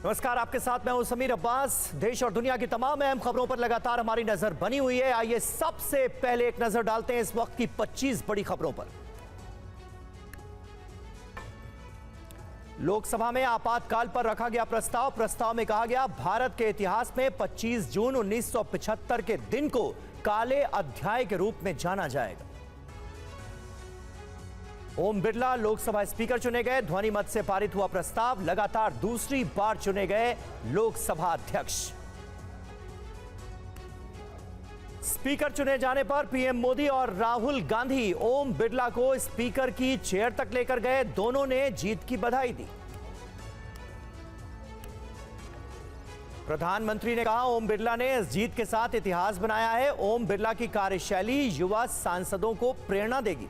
नमस्कार, आपके साथ मैं हूं समीर अब्बास। देश और दुनिया की तमाम अहम खबरों पर लगातार हमारी नजर बनी हुई है। आइए सबसे पहले एक नजर डालते हैं इस वक्त की 25 बड़ी खबरों पर। लोकसभा में आपातकाल पर रखा गया प्रस्ताव में कहा गया भारत के इतिहास में 25 जून 1975 के दिन को काले अध्याय के रूप में जाना जाएगा। ओम बिरला लोकसभा स्पीकर चुने गए। ध्वनि मत से पारित हुआ प्रस्ताव। लगातार दूसरी बार चुने गए लोकसभा अध्यक्ष। स्पीकर चुने जाने पर पीएम मोदी और राहुल गांधी ओम बिरला को स्पीकर की चेयर तक लेकर गए। दोनों ने जीत की बधाई दी। प्रधानमंत्री ने कहा ओम बिरला ने इस जीत के साथ इतिहास बनाया है। ओम बिरला की कार्यशैली युवा सांसदों को प्रेरणा देगी।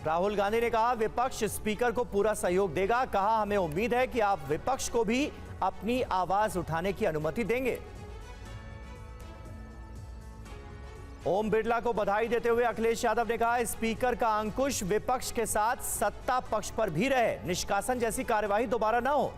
राहुल गांधी ने कहा विपक्ष स्पीकर को पूरा सहयोग देगा। कहा हमें उम्मीद है कि आप विपक्ष को भी अपनी आवाज उठाने की अनुमति देंगे। ओम बिरला को बधाई देते हुए अखिलेश यादव ने कहा स्पीकर का अंकुश विपक्ष के साथ सत्ता पक्ष पर भी रहे। निष्कासन जैसी कार्यवाही दोबारा ना हो।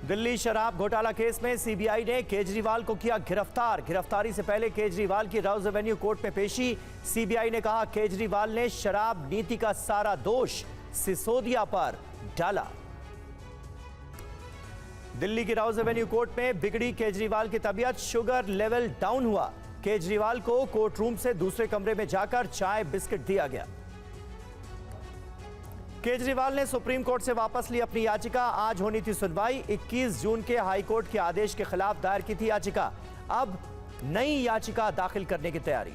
दिल्ली शराब घोटाला केस में सीबीआई ने केजरीवाल को किया गिरफ्तार। गिरफ्तारी से पहले केजरीवाल की राउज एवेन्यू कोर्ट में पेशी। सीबीआई ने कहा केजरीवाल ने शराब नीति का सारा दोष सिसोदिया पर डाला। दिल्ली की राउज एवेन्यू कोर्ट में बिगड़ी केजरीवाल की तबीयत। शुगर लेवल डाउन हुआ। केजरीवाल को कोर्ट रूम से दूसरे कमरे में जाकर चाय बिस्किट दिया गया। केजरीवाल ने सुप्रीम कोर्ट से वापस ली अपनी याचिका। आज होनी थी सुनवाई। 21 जून के हाई कोर्ट के आदेश के खिलाफ दायर की थी याचिका। अब नई याचिका दाखिल करने की तैयारी।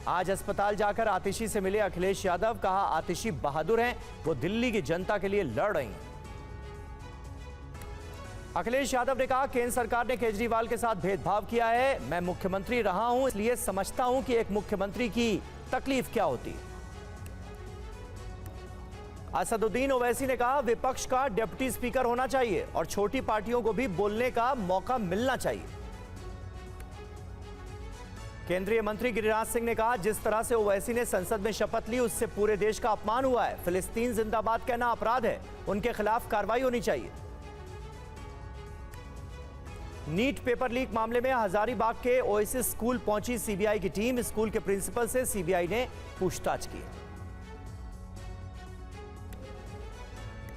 आज अस्पताल जाकर आतिशी से मिले अखिलेश यादव। कहा आतिशी बहादुर हैं, वो दिल्ली की जनता के लिए लड़ रही हैं। अखिलेश यादव ने कहा केंद्र सरकार ने केजरीवाल के साथ भेदभाव किया है। मैं मुख्यमंत्री रहा हूं, इसलिए समझता हूं कि एक मुख्यमंत्री की तकलीफ क्या होती है। असदुद्दीन ओवैसी ने कहा विपक्ष का डिप्टी स्पीकर होना चाहिए और छोटी पार्टियों को भी बोलने का मौका मिलना चाहिए। केंद्रीय मंत्री गिरिराज सिंह ने कहा जिस तरह से ओवैसी ने संसद में शपथ ली उससे पूरे देश का अपमान हुआ है। फिलिस्तीन जिंदाबाद कहना अपराध है, उनके खिलाफ कार्रवाई होनी चाहिए। नीट पेपर लीक मामले में हजारीबाग के ओएसिस स्कूल पहुंची सीबीआई की टीम। स्कूल के प्रिंसिपल से सीबीआई ने पूछताछ की।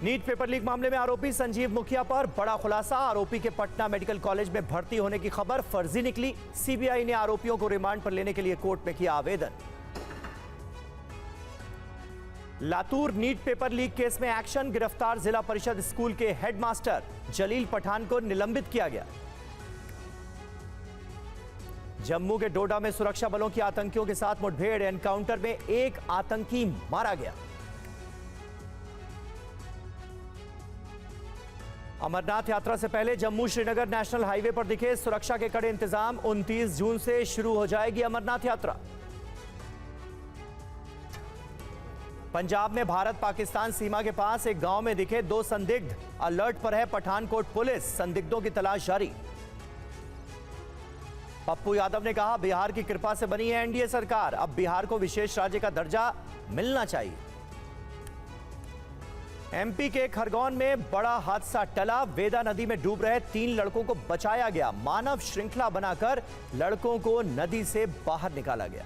नीट पेपर लीक मामले में आरोपी संजीव मुखिया पर बड़ा खुलासा। आरोपी के पटना मेडिकल कॉलेज में भर्ती होने की खबर फर्जी निकली। सीबीआई ने आरोपियों को रिमांड पर लेने के लिए कोर्ट में किया आवेदन। Latur NEET paper leak case में एक्शन। गिरफ्तार जिला परिषद स्कूल के हेडमास्टर जलील पठान को निलंबित किया गया। जम्मू के डोडा में सुरक्षा बलों की आतंकियों के साथ मुठभेड़। एनकाउंटर में एक आतंकी मारा गया। अमरनाथ यात्रा से पहले जम्मू श्रीनगर नेशनल हाईवे पर दिखे सुरक्षा के कड़े इंतजाम। 29 जून से शुरू हो जाएगी अमरनाथ यात्रा। पंजाब में भारत पाकिस्तान सीमा के पास एक गांव में दिखे 2 संदिग्ध। अलर्ट पर है पठानकोट पुलिस। संदिग्धों की तलाश जारी। पप्पू यादव ने कहा बिहार की कृपा से बनी है एनडीए सरकार। अब बिहार को विशेष राज्य का दर्जा मिलना चाहिए। एमपी के खरगोन में बड़ा हादसा टला। वेदा नदी में डूब रहे 3 लड़कों को बचाया गया। मानव श्रृंखला बनाकर लड़कों को नदी से बाहर निकाला गया।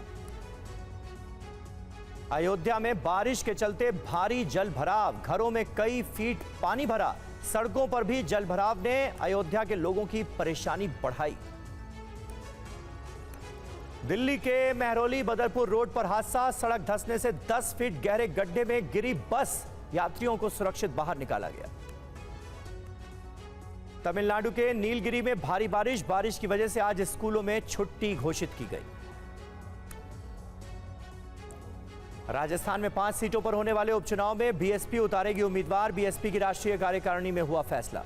अयोध्या में बारिश के चलते भारी जल भराव। घरों में कई फीट पानी भरा। सड़कों पर भी जल भराव ने अयोध्या के लोगों की परेशानी बढ़ाई। दिल्ली के मेहरौली बदरपुर रोड पर हादसा। सड़क धंसने से 10 फीट गहरे गड्ढे में गिरी बस। यात्रियों को सुरक्षित बाहर निकाला गया। तमिलनाडु के नीलगिरी में भारी बारिश की वजह से आज स्कूलों में छुट्टी घोषित की गई। राजस्थान में 5 सीटों पर होने वाले उपचुनाव में बीएसपी उतारेगी उम्मीदवार। बीएसपी की राष्ट्रीय कार्यकारिणी में हुआ फैसला।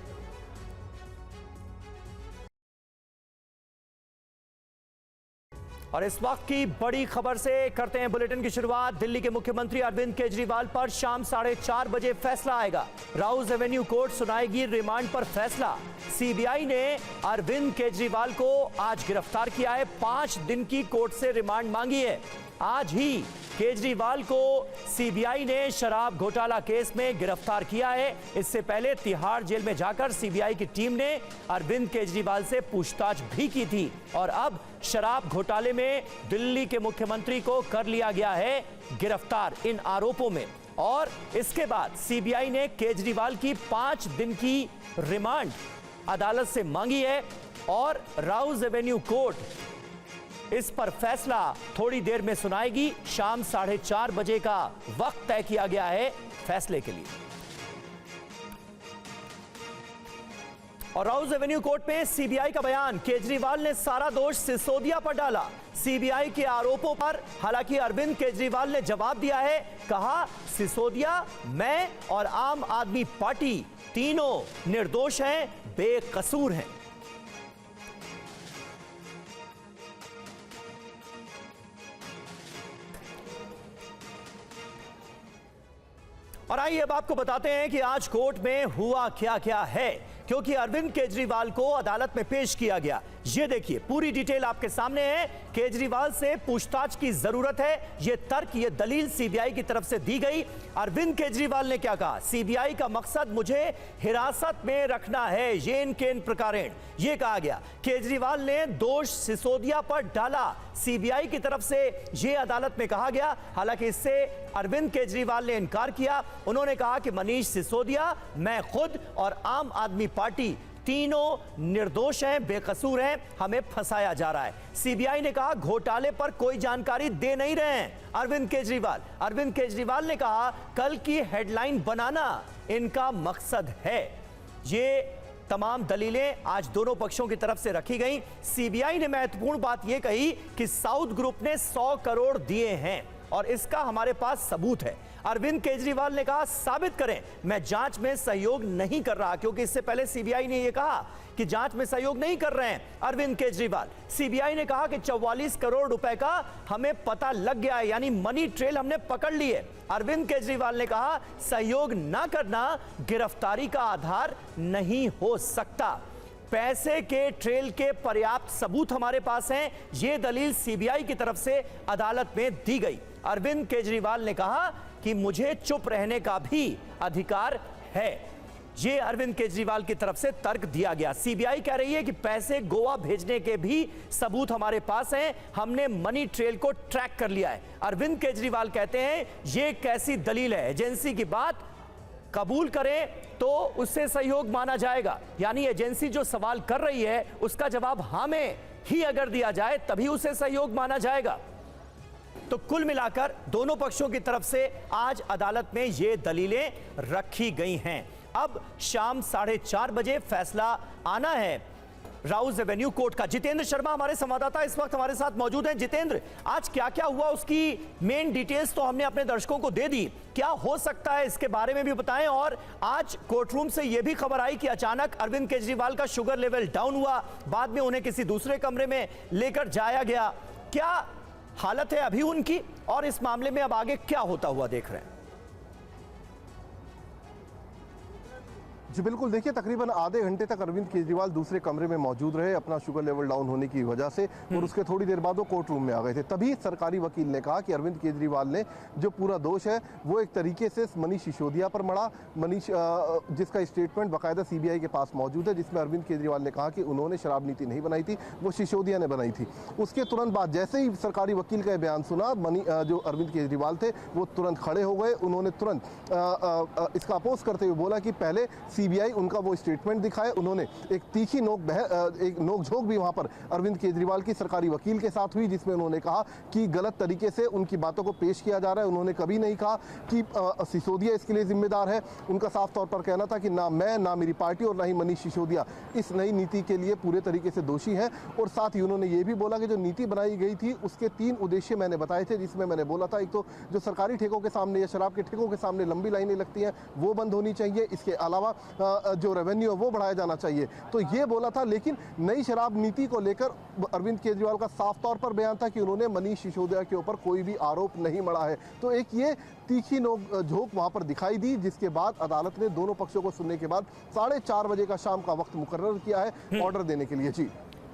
और इस वक्त की बड़ी खबर से करते हैं बुलेटिन की शुरुआत। दिल्ली के मुख्यमंत्री अरविंद केजरीवाल पर शाम 4:30 बजे फैसला आएगा। राउज एवेन्यू कोर्ट सुनाएगी रिमांड पर फैसला। सीबीआई ने अरविंद केजरीवाल को आज गिरफ्तार किया है। 5 दिन की कोर्ट से रिमांड मांगी है। आज ही केजरीवाल को सीबीआई ने शराब घोटाला केस में गिरफ्तार किया है। इससे पहले तिहाड़ जेल में जाकर सीबीआई की टीम ने अरविंद केजरीवाल से पूछताछ भी की थी और अब शराब घोटाले में दिल्ली के मुख्यमंत्री को कर लिया गया है गिरफ्तार इन आरोपों में। और इसके बाद सीबीआई ने केजरीवाल की 5 दिन की रिमांड अदालत से मांगी है और राउज एवेन्यू कोर्ट इस पर फैसला थोड़ी देर में सुनाएगी। शाम 4:30 बजे का वक्त तय किया गया है फैसले के लिए। और राउज एवेन्यू कोर्ट में सीबीआई का बयान, केजरीवाल ने सारा दोष सिसोदिया पर डाला सीबीआई के आरोपों पर। हालांकि अरविंद केजरीवाल ने जवाब दिया है, कहा सिसोदिया, मैं और आम आदमी पार्टी तीनों निर्दोष हैं, बेकसूर हैं। और आइए अब आपको बताते हैं कि आज कोर्ट में हुआ क्या क्या है, क्योंकि अरविंद केजरीवाल को अदालत में पेश किया गया। ये देखिए, पूरी डिटेल आपके सामने है। केजरीवाल से पूछताछ की जरूरत है, ये तर्क, ये दलील सीबीआई की तरफ से दी गई। अरविंद केजरीवाल ने क्या कहा, सीबीआई का मकसद मुझे हिरासत में रखना है, ये इनके प्रकारेण ये कहा गया। केजरीवाल ने दोष सिसोदिया पर डाला सीबीआई की तरफ से, ये अदालत में कहा गया। हालांकि इससे अरविंद केजरीवाल ने इनकार किया। उन्होंने कहा कि मनीष सिसोदिया, मैं खुद और आम आदमी पार्टी तीनों निर्दोष हैं, बेकसूर हैं, हमें फंसाया जा रहा है। सीबीआई ने कहा घोटाले पर कोई जानकारी दे नहीं रहे हैं अरविंद केजरीवाल। अरविंद केजरीवाल ने कहा कल की हेडलाइन बनाना इनका मकसद है। ये तमाम दलीलें आज दोनों पक्षों की तरफ से रखी गई। सीबीआई ने महत्वपूर्ण बात यह कही कि साउथ ग्रुप ने 100 करोड़ दिए हैं और इसका हमारे पास सबूत है। अरविंद केजरीवाल ने कहा साबित करें, मैं जांच में सहयोग नहीं कर रहा, क्योंकि इससे पहले सीबीआई ने यह कहा कि जांच में सहयोग नहीं कर रहे हैं अरविंद केजरीवाल। सीबीआई ने कहा कि 44 करोड़ रुपए का हमें पता लग गया है, यानी मनी ट्रेल हमने पकड़ ली है। अरविंद केजरीवाल ने कहा सहयोग ना करना गिरफ्तारी का आधार नहीं हो सकता, पैसे के ट्रेल के पर्याप्त सबूत हमारे पास हैं। यह दलील सीबीआई की तरफ से अदालत में दी गई। अरविंद केजरीवाल ने कहा कि मुझे चुप रहने का भी अधिकार है। ये अरविंद केजरीवाल की तरफ से तर्क दिया गया। सीबीआई कह रही है कि पैसे गोवा भेजने के भी सबूत हमारे पास हैं, हमने मनी ट्रेल को ट्रैक कर लिया है। अरविंद केजरीवाल कहते हैं ये कैसी दलील है, एजेंसी की बात कबूल करें तो उससे सहयोग माना जाएगा, यानी एजेंसी जो सवाल कर रही है उसका जवाब हाँ में ही अगर दिया जाए तभी उसे सहयोग माना जाएगा। तो कुल मिलाकर दोनों पक्षों की तरफ से आज अदालत में ये दलीलें रखी गई हैं। अब शाम 4:30 बजे फैसला आना है राउज एवेन्यू कोर्ट का। जितेंद्र शर्मा हमारे संवाददाता इस वक्त हमारे साथ मौजूद हैं। जितेंद्र, आज क्या क्या हुआ उसकी मेन डिटेल्स तो हमने अपने दर्शकों को दे दी, क्या हो सकता है इसके बारे में भी बताएं। और आज कोर्टरूम से यह भी खबर आई कि अचानक अरविंद केजरीवाल का शुगर लेवल डाउन हुआ, बाद में उन्हें किसी दूसरे कमरे में लेकर जाया गया। क्या हालत है अभी उनकी और इस मामले में अब आगे क्या होता हुआ देख रहे हैं? जी बिल्कुल, देखिए तकरीबन आधे घंटे तक अरविंद केजरीवाल दूसरे कमरे में मौजूद रहे अपना शुगर लेवल डाउन होने की वजह से, और उसके थोड़ी देर बाद वो कोर्ट रूम में आ गए थे। तभी सरकारी वकील ने कहा कि अरविंद केजरीवाल ने जो पूरा दोष है वो एक तरीके से मनीष सिसोदिया पर मढ़ा। मनीष जिसका स्टेटमेंट बाकायदा सीबीआई के पास मौजूद है, जिसमें अरविंद केजरीवाल ने कहा कि उन्होंने शराब नीति नहीं बनाई थी, वो सिसोदिया ने बनाई थी। उसके तुरंत बाद जैसे ही सरकारी वकील का बयान सुना, जो अरविंद केजरीवाल थे वो तुरंत खड़े हो गए। उन्होंने तुरंत इसका अपोज करते हुए बोला कि पहले सीबीआई उनका वो स्टेटमेंट दिखाए। उन्होंने एक तीखी एक नोकझोंक भी वहां पर अरविंद केजरीवाल की सरकारी वकील के साथ हुई, जिसमें उन्होंने कहा कि गलत तरीके से उनकी बातों को पेश किया जा रहा है। उन्होंने कभी नहीं कहा कि सिसोदिया इसके लिए जिम्मेदार है। उनका साफ तौर पर कहना था कि ना मैं, ना मेरी पार्टी और ना ही मनीष सिसोदिया इस नई नीति के लिए पूरे तरीके से दोषी है। और साथ ही उन्होंने ये भी बोला कि जो नीति बनाई गई थी उसके 3 उद्देश्य मैंने बताए थे, जिसमें मैंने बोला था एक तो जो सरकारी ठेकों के सामने या शराब के ठेकों के सामने लंबी लाइनें लगती हैं वो बंद होनी चाहिए, इसके अलावा जो रेवेन्यू है वो बढ़ाया जाना चाहिए। तो ये बोला था, लेकिन नई शराब नीति को लेकर अरविंद केजरीवाल का साफ तौर पर बयान था कि उन्होंने मनीष सिसोदिया के ऊपर कोई भी आरोप नहीं मढ़ा है। तो एक ये तीखी नोक-झोंक वहां पर दिखाई दी, जिसके बाद अदालत ने दोनों पक्षों को सुनने के बाद 4:30 बजे का शाम का वक्त मुकर्रर किया है ऑर्डर देने के लिए। जी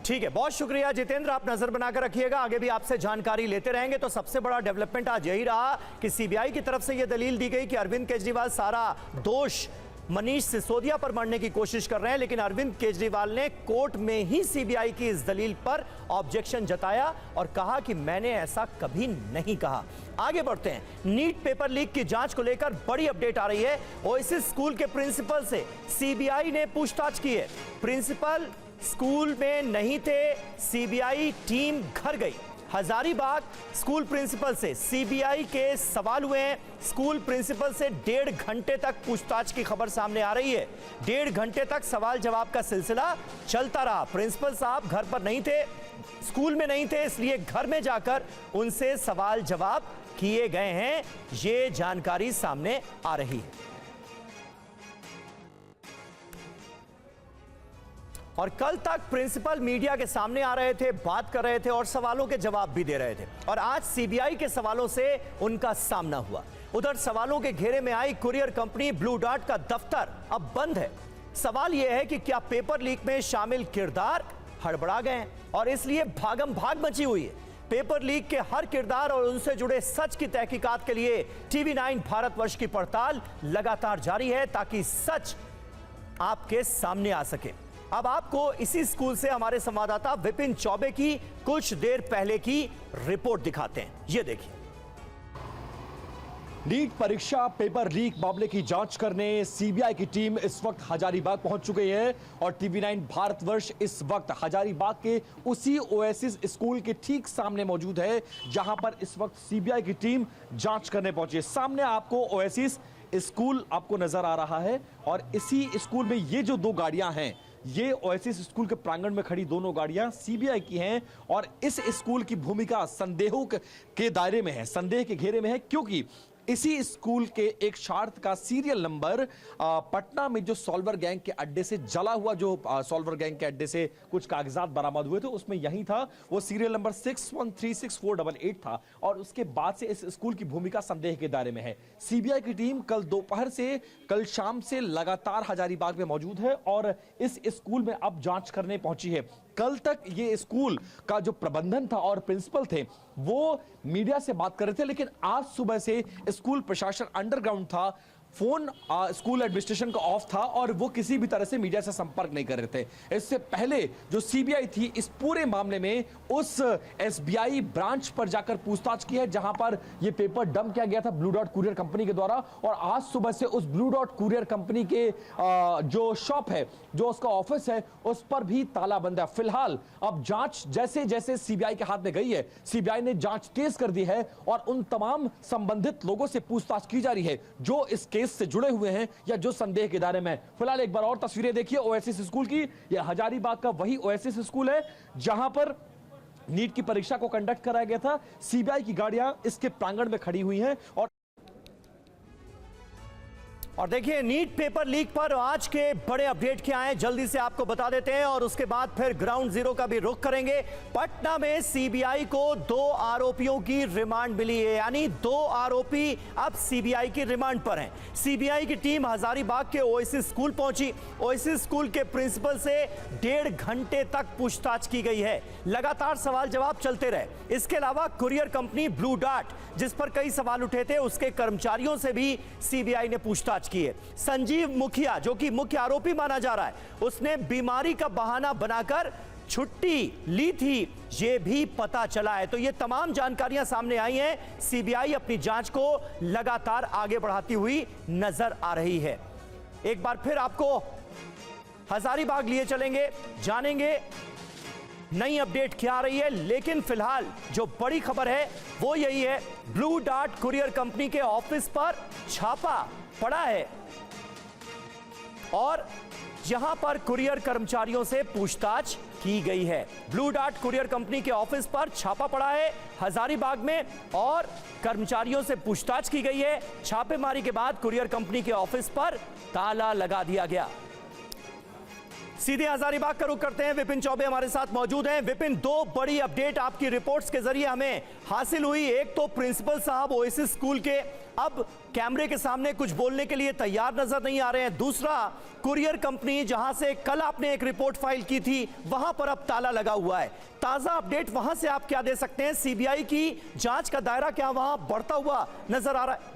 ठीक है, बहुत शुक्रिया जितेंद्र, आप नजर बनाकर रखिएगा, आगे भी आपसे जानकारी लेते रहेंगे। तो सबसे बड़ा डेवलपमेंट आज यही रहा कि सीबीआई की तरफ से यह दलील दी गई कि अरविंद केजरीवाल सारा दोष मनीष सिसोदिया पर मढ़ने की कोशिश कर रहे हैं, लेकिन अरविंद केजरीवाल ने कोर्ट में ही सीबीआई की इस दलील पर ऑब्जेक्शन जताया और कहा कि मैंने ऐसा कभी नहीं कहा। आगे बढ़ते हैं। नीट पेपर लीक की जांच को लेकर बड़ी अपडेट आ रही है। ओएसिस स्कूल के प्रिंसिपल से सीबीआई ने पूछताछ की है। प्रिंसिपल स्कूल में नहीं थे, सीबीआई टीम घर गई। हजारीबाग स्कूल प्रिंसिपल से सीबीआई के सवाल हुए हैं। स्कूल प्रिंसिपल से 1.5 घंटे तक पूछताछ की खबर सामने आ रही है। 1.5 घंटे तक सवाल जवाब का सिलसिला चलता रहा। प्रिंसिपल साहब घर पर नहीं थे, स्कूल में नहीं थे, इसलिए घर में जाकर उनसे सवाल जवाब किए गए हैं, ये जानकारी सामने आ रही है। और कल तक प्रिंसिपल मीडिया के सामने आ रहे थे, बात कर रहे थे और सवालों के जवाब भी दे रहे थे, और आज सीबीआई के सवालों से उनका सामना हुआ। उधर सवालों के घेरे में आई कुरियर कंपनी ब्लू डार्ट का दफ्तर अब बंद है। सवाल यह है कि क्या पेपर लीक में शामिल किरदार हड़बड़ा गए हैं और इसलिए भागम भाग मची हुई है। पेपर लीक के हर किरदार और उनसे जुड़े सच की तहकीकात के लिए TV9 भारतवर्ष की पड़ताल लगातार जारी है, ताकि सच आपके सामने आ सके। अब आपको इसी स्कूल से हमारे संवाददाता विपिन चौबे की कुछ देर पहले की रिपोर्ट दिखाते हैं, ये देखिए। नीट परीक्षा पेपर लीक मामले की जांच करने सीबीआई की टीम इस वक्त हजारीबाग पहुंच चुकी है और TV9 भारतवर्ष इस वक्त हजारीबाग के उसी ओएसिस स्कूल के ठीक सामने मौजूद है, जहां पर इस वक्त सीबीआई की टीम जांच करने पहुंची है। सामने आपको ओएसिस स्कूल आपको नजर आ रहा है और इसी स्कूल में ये जो 2 गाड़ियां हैं, ये ओएसिस स्कूल के प्रांगण में खड़ी दोनों गाड़ियां सीबीआई की हैं और इस स्कूल की भूमिका संदेहों के दायरे में है, संदेह के घेरे में है, क्योंकि इसी स्कूल के एक छात्र का सीरियल नंबर पटना में जो सॉल्वर गैंग के अड्डे से जला हुआ, जो सॉल्वर गैंग के अड्डे से कुछ कागजात बरामद हुए थे, उसमें यही था, वो सीरियल नंबर 613648 था और उसके बाद से इस स्कूल की भूमिका संदेह के दायरे में है। सीबीआई की टीम कल दोपहर से कल शाम से लगातार हजारीबाग में मौजूद है और इस स्कूल में अब जांच करने पहुंची है। कल तक ये स्कूल का जो प्रबंधन था और प्रिंसिपल थे वो मीडिया से बात कर रहे थे, लेकिन आज सुबह से स्कूल प्रशासन अंडरग्राउंड था, फोन स्कूल एडमिनिस्ट्रेशन का ऑफ था और वो किसी भी तरह से मीडिया से संपर्क नहीं कर रहे थे। इससे पहले जो सीबीआई थी इस पूरे मामले में उस एसबीआई ब्रांच पर जाकर पूछताछ की है, जहां पर ये पेपर डंप किया गया था ब्लू डॉट कुरियर कंपनी के द्वारा, और आज सुबह से उस ब्लू डॉट कुरियर कंपनी के जो शॉप है, जो उसका ऑफिस है, उस पर भी ताला बंद है। फिलहाल अब जांच जैसे जैसे सीबीआई के हाथ में गई है, सीबीआई ने जांच तेज कर दी है और उन तमाम संबंधित लोगों से पूछताछ की जा रही है जो इस केस से जुड़े हुए हैं या जो संदेह के दायरे में। फिलहाल एक बार और तस्वीरें देखिए ओएसिस स्कूल की। यह हजारीबाग का वही ओएसिस स्कूल है जहां पर नीट की परीक्षा को कंडक्ट कराया गया था। सीबीआई की गाड़ियां इसके प्रांगण में खड़ी हुई हैं और देखिए नीट पेपर लीक पर आज के बड़े अपडेट क्या आए जल्दी से आपको बता देते हैं और उसके बाद फिर ग्राउंड जीरो का भी रुख करेंगे। पटना में सीबीआई को 2 आरोपियों की रिमांड मिली है, यानी 2 आरोपी अब सीबीआई की रिमांड पर हैं। सीबीआई की टीम हजारीबाग के ओएसिस स्कूल पहुंची। ओएसिस स्कूल के प्रिंसिपल से 1.5 घंटे तक पूछताछ की गई है, लगातार सवाल जवाब चलते रहे। इसके अलावा कुरियर कंपनी ब्लू डार्ट, जिस पर कई सवाल उठे थे, उसके कर्मचारियों से भी सीबीआई ने पूछताछ की है। संजीव मुखिया, जो कि मुख्य आरोपी माना जा रहा है, उसने बीमारी का बहाना बनाकर छुट्टी ली थी, यह भी पता चला है। तो ये तमाम जानकारियां सामने आई हैं। सीबीआई अपनी जांच को लगातार आगे बढ़ाती हुई नजर आ रही है। एक बार फिर आपको हजारीबाग लिए चलेंगे, जानेंगे नई अपडेट क्या आ रही है, लेकिन फिलहाल जो बड़ी खबर है वो यही है, ब्लू डार्ट कुरियर कंपनी के ऑफिस पर छापा पड़ा है और यहां पर कुरियर कर्मचारियों से पूछताछ की गई है। ब्लू डार्ट कुरियर कंपनी के ऑफिस पर छापा पड़ा है हजारीबाग में और कर्मचारियों से पूछताछ की गई है। छापेमारी के बाद कुरियर कंपनी के ऑफिस पर ताला लगा दिया गया। सीधे हजारीबाग का रुख करते हैं। विपिन चौबे हमारे साथ मौजूद हैं। विपिन, दो बड़ी अपडेट आपकी रिपोर्ट्स के जरिए हमें हासिल हुई। एक तो प्रिंसिपल साहब ओएसिस स्कूल के अब कैमरे के सामने कुछ बोलने के लिए तैयार नजर नहीं आ रहे हैं। दूसरा, कुरियर कंपनी जहां से कल आपने एक रिपोर्ट फाइल की थी वहां पर अब ताला लगा हुआ है। ताजा अपडेट वहां से आप क्या दे सकते हैं? सीबीआई की जांच का दायरा क्या वहां बढ़ता हुआ नजर आ रहा है?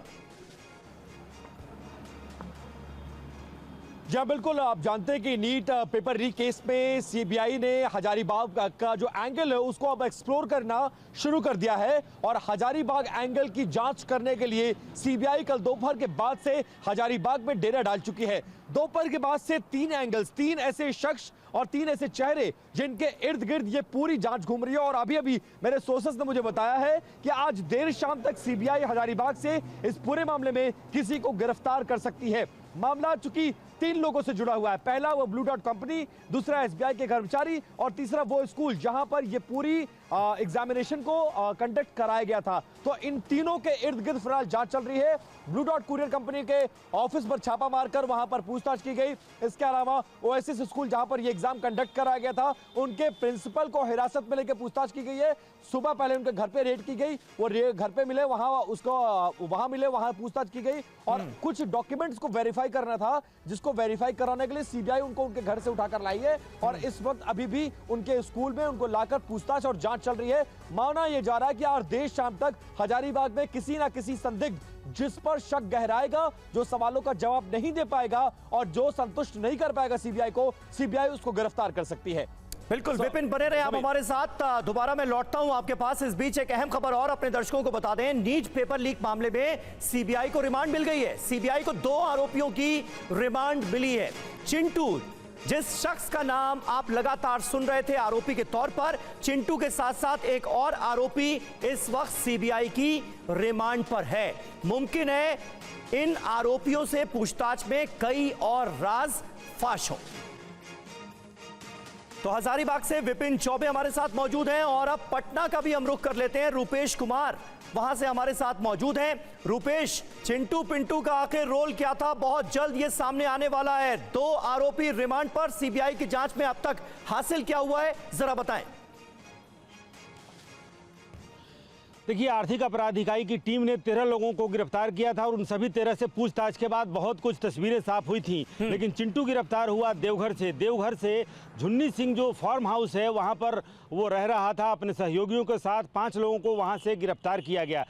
जी बिल्कुल, आप जानते हैं कि नीट पेपर लीक केस में सीबीआई ने हजारीबाग का जो एंगल है उसको अब एक्सप्लोर करना शुरू कर दिया है और हजारीबाग एंगल की जांच करने के लिए सीबीआई कल दोपहर के बाद से हजारीबाग में डेरा डाल चुकी है। दोपहर के बाद से 3 एंगल्स, 3 ऐसे शख्स और 3 ऐसे चेहरे जिनके इर्द गिर्द ये पूरी जांच घूम रही है। और अभी अभी मेरे सोर्सेस ने मुझे बताया है कि आज देर शाम तक सीबीआई हजारीबाग से इस पूरे मामले में किसी को गिरफ्तार कर सकती है। मामला चूंकि 3 लोगों से जुड़ा हुआ है। पहला वो ब्लू डॉट कंपनी, दूसरा एसबीआई के कर्मचारी और तीसरा वो स्कूल जहां पर ये पूरी एग्जामिनेशन को कंडक्ट कराया गया था। तो इन तीनों के इर्द गिर्द फिलहाल जांच चल रही है। ब्लू डॉट कुरियर कंपनी के ऑफिस पर छापा मारकर वहां पर पूछताछ की गई। इसके अलावा ओएसिस स्कूल जहां पर ये एग्जाम कंडक्ट कराया गया था उनके प्रिंसिपल को हिरासत में लेकर पूछताछ की गई है। सुबह पहले उनके घर पे रेड की गई, वो घर पे मिले, वहां मिले, वहां पूछताछ की गई और कुछ डॉक्यूमेंट्स को वेरीफाई करना था जिसको वेरीफाई कराने के लिए सीबीआई उनको उनके घर से उठाकर लाई है और इस वक्त अभी भी उनके स्कूल में उनको लाकर पूछताछ और जांच चल रही है। माना यह जा रहा है कि आज देर शाम तक हजारीबाग में किसी ना किसी संदिग्ध जिस पर शक गहराएगा, जो सवालों का जवाब नहीं दे पाएगा और जो संतुष्ट नहीं कर पाएगा सीबीआई को, सीबीआई उसको गिरफ्तार कर सकती है। बिल्कुल विपिन, बने रहे आप हमारे साथ। दोबारा मैं लौटता हूं आपके पास। इस बीच एक अहम खबर और अपने दर्शकों को बता दें। नीट पेपर लीक मामले में सीबीआई को रिमांड मिल गई है। सीबीआई को 2 आरोपियों की रिमांड मिली है। चिंटू, जिस शख्स का नाम आप लगातार सुन रहे थे आरोपी के तौर पर, चिंटू के साथ साथ एक और आरोपी इस वक्त सीबीआई की रिमांड पर है। मुमकिन है इन आरोपियों से पूछताछ में कई और राज फाश हो। तो हजारीबाग से विपिन चौबे हमारे साथ मौजूद हैं और अब पटना का भी हम रुख कर लेते हैं। रूपेश कुमार वहां से हमारे साथ मौजूद हैं। रूपेश, चिंटू पिंटू का आखिर रोल क्या था? बहुत जल्द ये सामने आने वाला है। 2 आरोपी रिमांड पर, सीबीआई की जांच में अब तक हासिल क्या हुआ है, जरा बताएं। देखिए, आर्थिक अपराध इकाई की टीम ने 13 लोगों को गिरफ्तार किया था और उन सभी 13 से पूछताछ के बाद बहुत कुछ तस्वीरें साफ हुई थी। लेकिन चिंटू गिरफ्तार हुआ देवघर से। देवघर से झुन्नी सिंह जो फार्म हाउस है वहां पर वो रह रहा था अपने सहयोगियों के साथ। 5 लोगों को वहां से गिरफ्तार किया गया।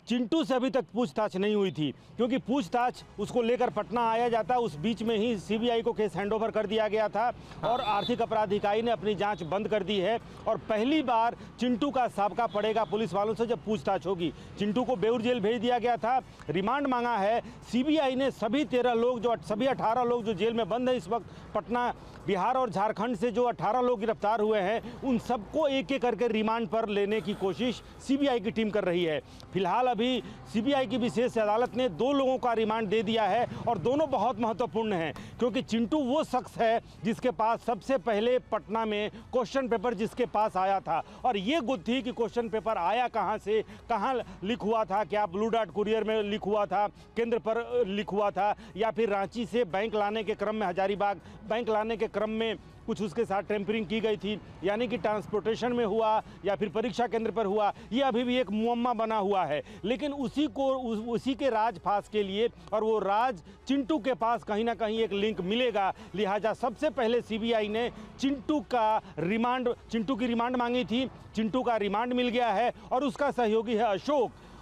चिंटू से अभी तक पूछताछ नहीं हुई थी क्योंकि पूछताछ उसको लेकर पटना आया जाता, उस बीच में ही सीबीआई को केस हैंडओवर कर दिया गया था और आर्थिक अपराध इकाई ने अपनी जांच बंद कर दी है। और पहली बार चिंटू का साबका पड़ेगा पुलिस वालों से जब पूछताछ होगी। चिंटू को बेउर जेल भेज दिया गया था, रिमांड मांगा है सीबीआई ने। सभी 13 लोग जो सभी 18 लोग जो जेल में बंद है इस वक्त पटना, बिहार और झारखंड से जो 18 लोग गिरफ्तार हुए हैं उन सबको एक एक करके रिमांड पर लेने की कोशिश सीबीआई की टीम कर रही है। फिलहाल अभी सीबीआई की विशेष अदालत ने 2 लोगों का रिमांड दे दिया है और दोनों बहुत महत्वपूर्ण हैं क्योंकि चिंटू वो शख्स है जिसके पास सबसे पहले पटना में क्वेश्चन पेपर जिसके पास आया था और ये गुत्थी कि क्वेश्चन पेपर आया कहाँ से, कहाँ लीक हुआ था, क्या ब्लू डॉट कुरियर में लीक हुआ था, केंद्र पर लीक हुआ था या फिर रांची से बैंक लाने के क्रम में, हजारीबाग बैंक लाने के क्रम में कुछ उसके साथ टेम्परिंग की गई थी, यानी कि ट्रांसपोर्टेशन में हुआ या फिर परीक्षा केंद्र पर हुआ, ये अभी भी एक मुअम्मा बना हुआ है। लेकिन उसी के राज फास के लिए और वो राज चिंटू के पास कहीं ना कहीं एक लिंक मिलेगा। लिहाजा सबसे पहले सीबीआई ने चिंटू की रिमांड मांगी थी। चिंटू का रिमांड मिल गया है और उसका सहयोगी है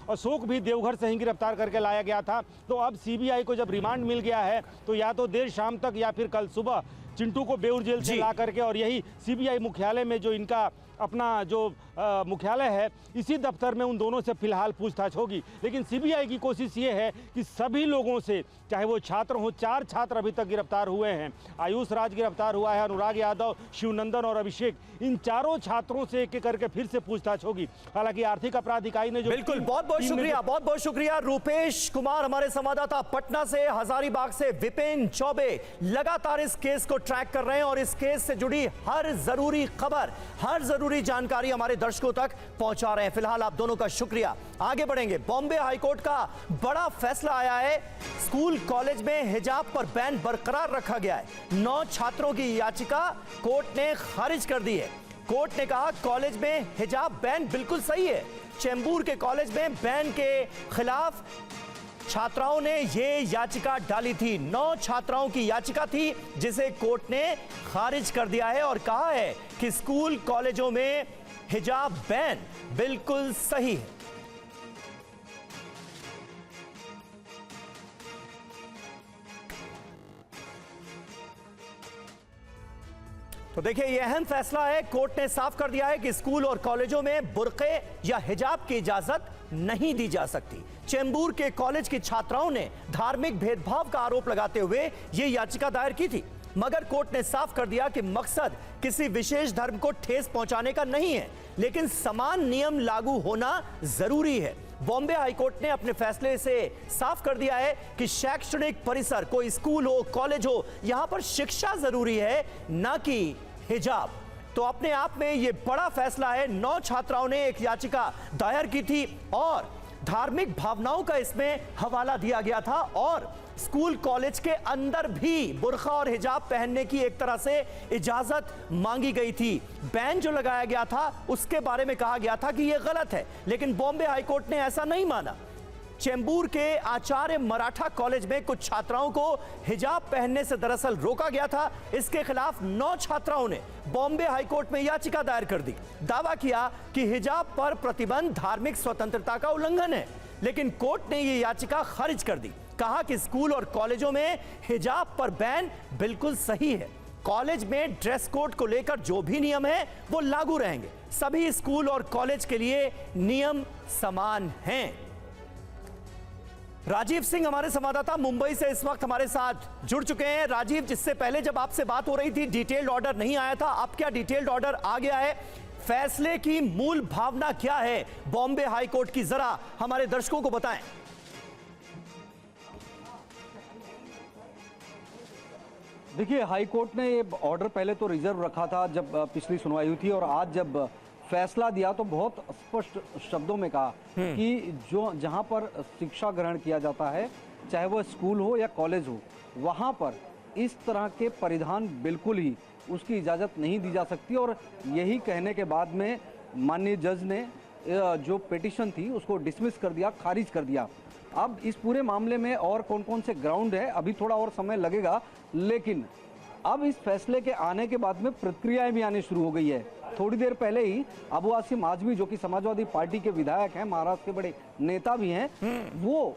अशोक भी देवघर से ही गिरफ्तार करके लाया गया था। तो अब सीबीआई को जब रिमांड मिल गया है तो या तो देर शाम तक या फिर कल सुबह चिंटू को बेउर जेल से ला करके और यही सीबीआई मुख्यालय में जो इनका अपना जो मुख्यालय है इसी दफ्तर में उन दोनों से फिलहाल पूछताछ होगी। लेकिन सीबीआई की कोशिश ये है कि सभी लोगों से, चाहे वो छात्र हों, 4 छात्र अभी तक गिरफ्तार हुए हैं। आयुष राज गिरफ्तार हुआ है, अनुराग यादव, शिवनंदन और अभिषेक, इन चारों छात्रों से एक एक करके फिर से पूछताछ होगी। हालांकि आर्थिक अपराध इकाई ने जो बिल्कुल, बहुत बहुत शुक्रिया रूपेश कुमार हमारे संवाददाता पटना से। हजारीबाग से विपिन चौबे लगातार इस केस को ट्रैक कर रहे हैं और इस केस से जुड़ी हर जरूरी खबर, हर जरूरी जानकारी हमारे दर्शकों तक पहुंचा रहे हैं। फिलहाल आप दोनों का शुक्रिया। आगे बढ़ेंगे। बॉम्बे हाईकोर्ट का बड़ा फैसला आया है। स्कूल कॉलेज में हिजाब पर बैन बरकरार रखा गया है। 9 छात्रों की याचिका कोर्ट ने खारिज कर दी है। कोर्ट ने कहा कॉलेज में हिजाब बैन बिल्कुल सही है। चेंबूर के कॉलेज में बैन के खिलाफ छात्राओं ने यह याचिका डाली थी। 9 छात्राओं की याचिका थी जिसे कोर्ट ने खारिज कर दिया है और कहा है कि स्कूल कॉलेजों में हिजाब बैन बिल्कुल सही है। तो देखिए, यह अहम फैसला है। कोर्ट ने साफ कर दिया है कि स्कूल और कॉलेजों में बुर्के या हिजाब की इजाजत नहीं दी जा सकती। चेंबूर के कॉलेज की छात्राओं ने धार्मिक भेदभाव का आरोप लगाते हुए यह याचिका दायर की थी, मगर कोर्ट ने साफ कर दिया कि मकसद किसी विशेष धर्म को ठेस पहुंचाने का नहीं है, लेकिन समान नियम लागू होना जरूरी है। बॉम्बे हाईकोर्ट ने अपने फैसले से साफ कर दिया है कि शैक्षणिक परिसर, कोई स्कूल हो, कॉलेज हो, यहां पर शिक्षा जरूरी है, ना कि हिजाब। तो अपने आप में यह बड़ा फैसला है। 9 छात्राओं ने एक याचिका दायर की थी और धार्मिक भावनाओं का इसमें हवाला दिया गया था और स्कूल कॉलेज के अंदर भी बुर्का और हिजाब पहनने की एक तरह से इजाजत मांगी गई थी। बैन जो लगाया गया था उसके बारे में कहा गया था कि यह गलत है, लेकिन बॉम्बे हाईकोर्ट ने ऐसा नहीं माना। चेंबूर के आचार्य मराठा कॉलेज में कुछ छात्राओं को हिजाब पहनने से दरअसल रोका गया था। इसके खिलाफ 9 छात्राओं ने बॉम्बे हाईकोर्ट में याचिका दायर कर दी। दावा किया कि हिजाब पर प्रतिबंध धार्मिक स्वतंत्रता का उल्लंघन है, लेकिन कोर्ट ने यह याचिका खारिज कर दी। कहा कि स्कूल और कॉलेजों में हिजाब पर बैन बिल्कुल सही है। कॉलेज में ड्रेस कोड को लेकर जो भी नियम है वो लागू रहेंगे। सभी स्कूल और कॉलेज के लिए नियम समान हैं। राजीव सिंह हमारे संवाददाता मुंबई से इस वक्त हमारे साथ जुड़ चुके हैं। राजीव, जिससे पहले जब आपसे बात हो रही थी डिटेल्ड ऑर्डर नहीं आया था, अब क्या डिटेल्ड ऑर्डर आ गया है? फैसले की मूल भावना क्या है बॉम्बे हाईकोर्ट की, जरा हमारे दर्शकों को बताएं। देखिए, हाईकोर्ट ने ये ऑर्डर पहले तो रिजर्व रखा था जब पिछली सुनवाई हुई थी, और आज जब फैसला दिया तो बहुत स्पष्ट शब्दों में कहा कि जो जहां पर शिक्षा ग्रहण किया जाता है, चाहे वो स्कूल हो या कॉलेज हो, वहां पर इस तरह के परिधान बिल्कुल ही उसकी इजाज़त नहीं दी जा सकती। और यही कहने के बाद में माननीय जज ने जो पिटीशन थी उसको डिसमिस कर दिया, खारिज कर दिया। अब इस पूरे मामले में और कौन कौन से ग्राउंड है, अभी थोड़ा और समय लगेगा, लेकिन अब इस फैसले के आने के बाद में प्रतिक्रियाएं भी आनी शुरू हो गई है। थोड़ी देर पहले ही अबू आसिम आजमी, जो कि समाजवादी पार्टी के विधायक हैं, महाराष्ट्र के बड़े नेता भी हैं, वो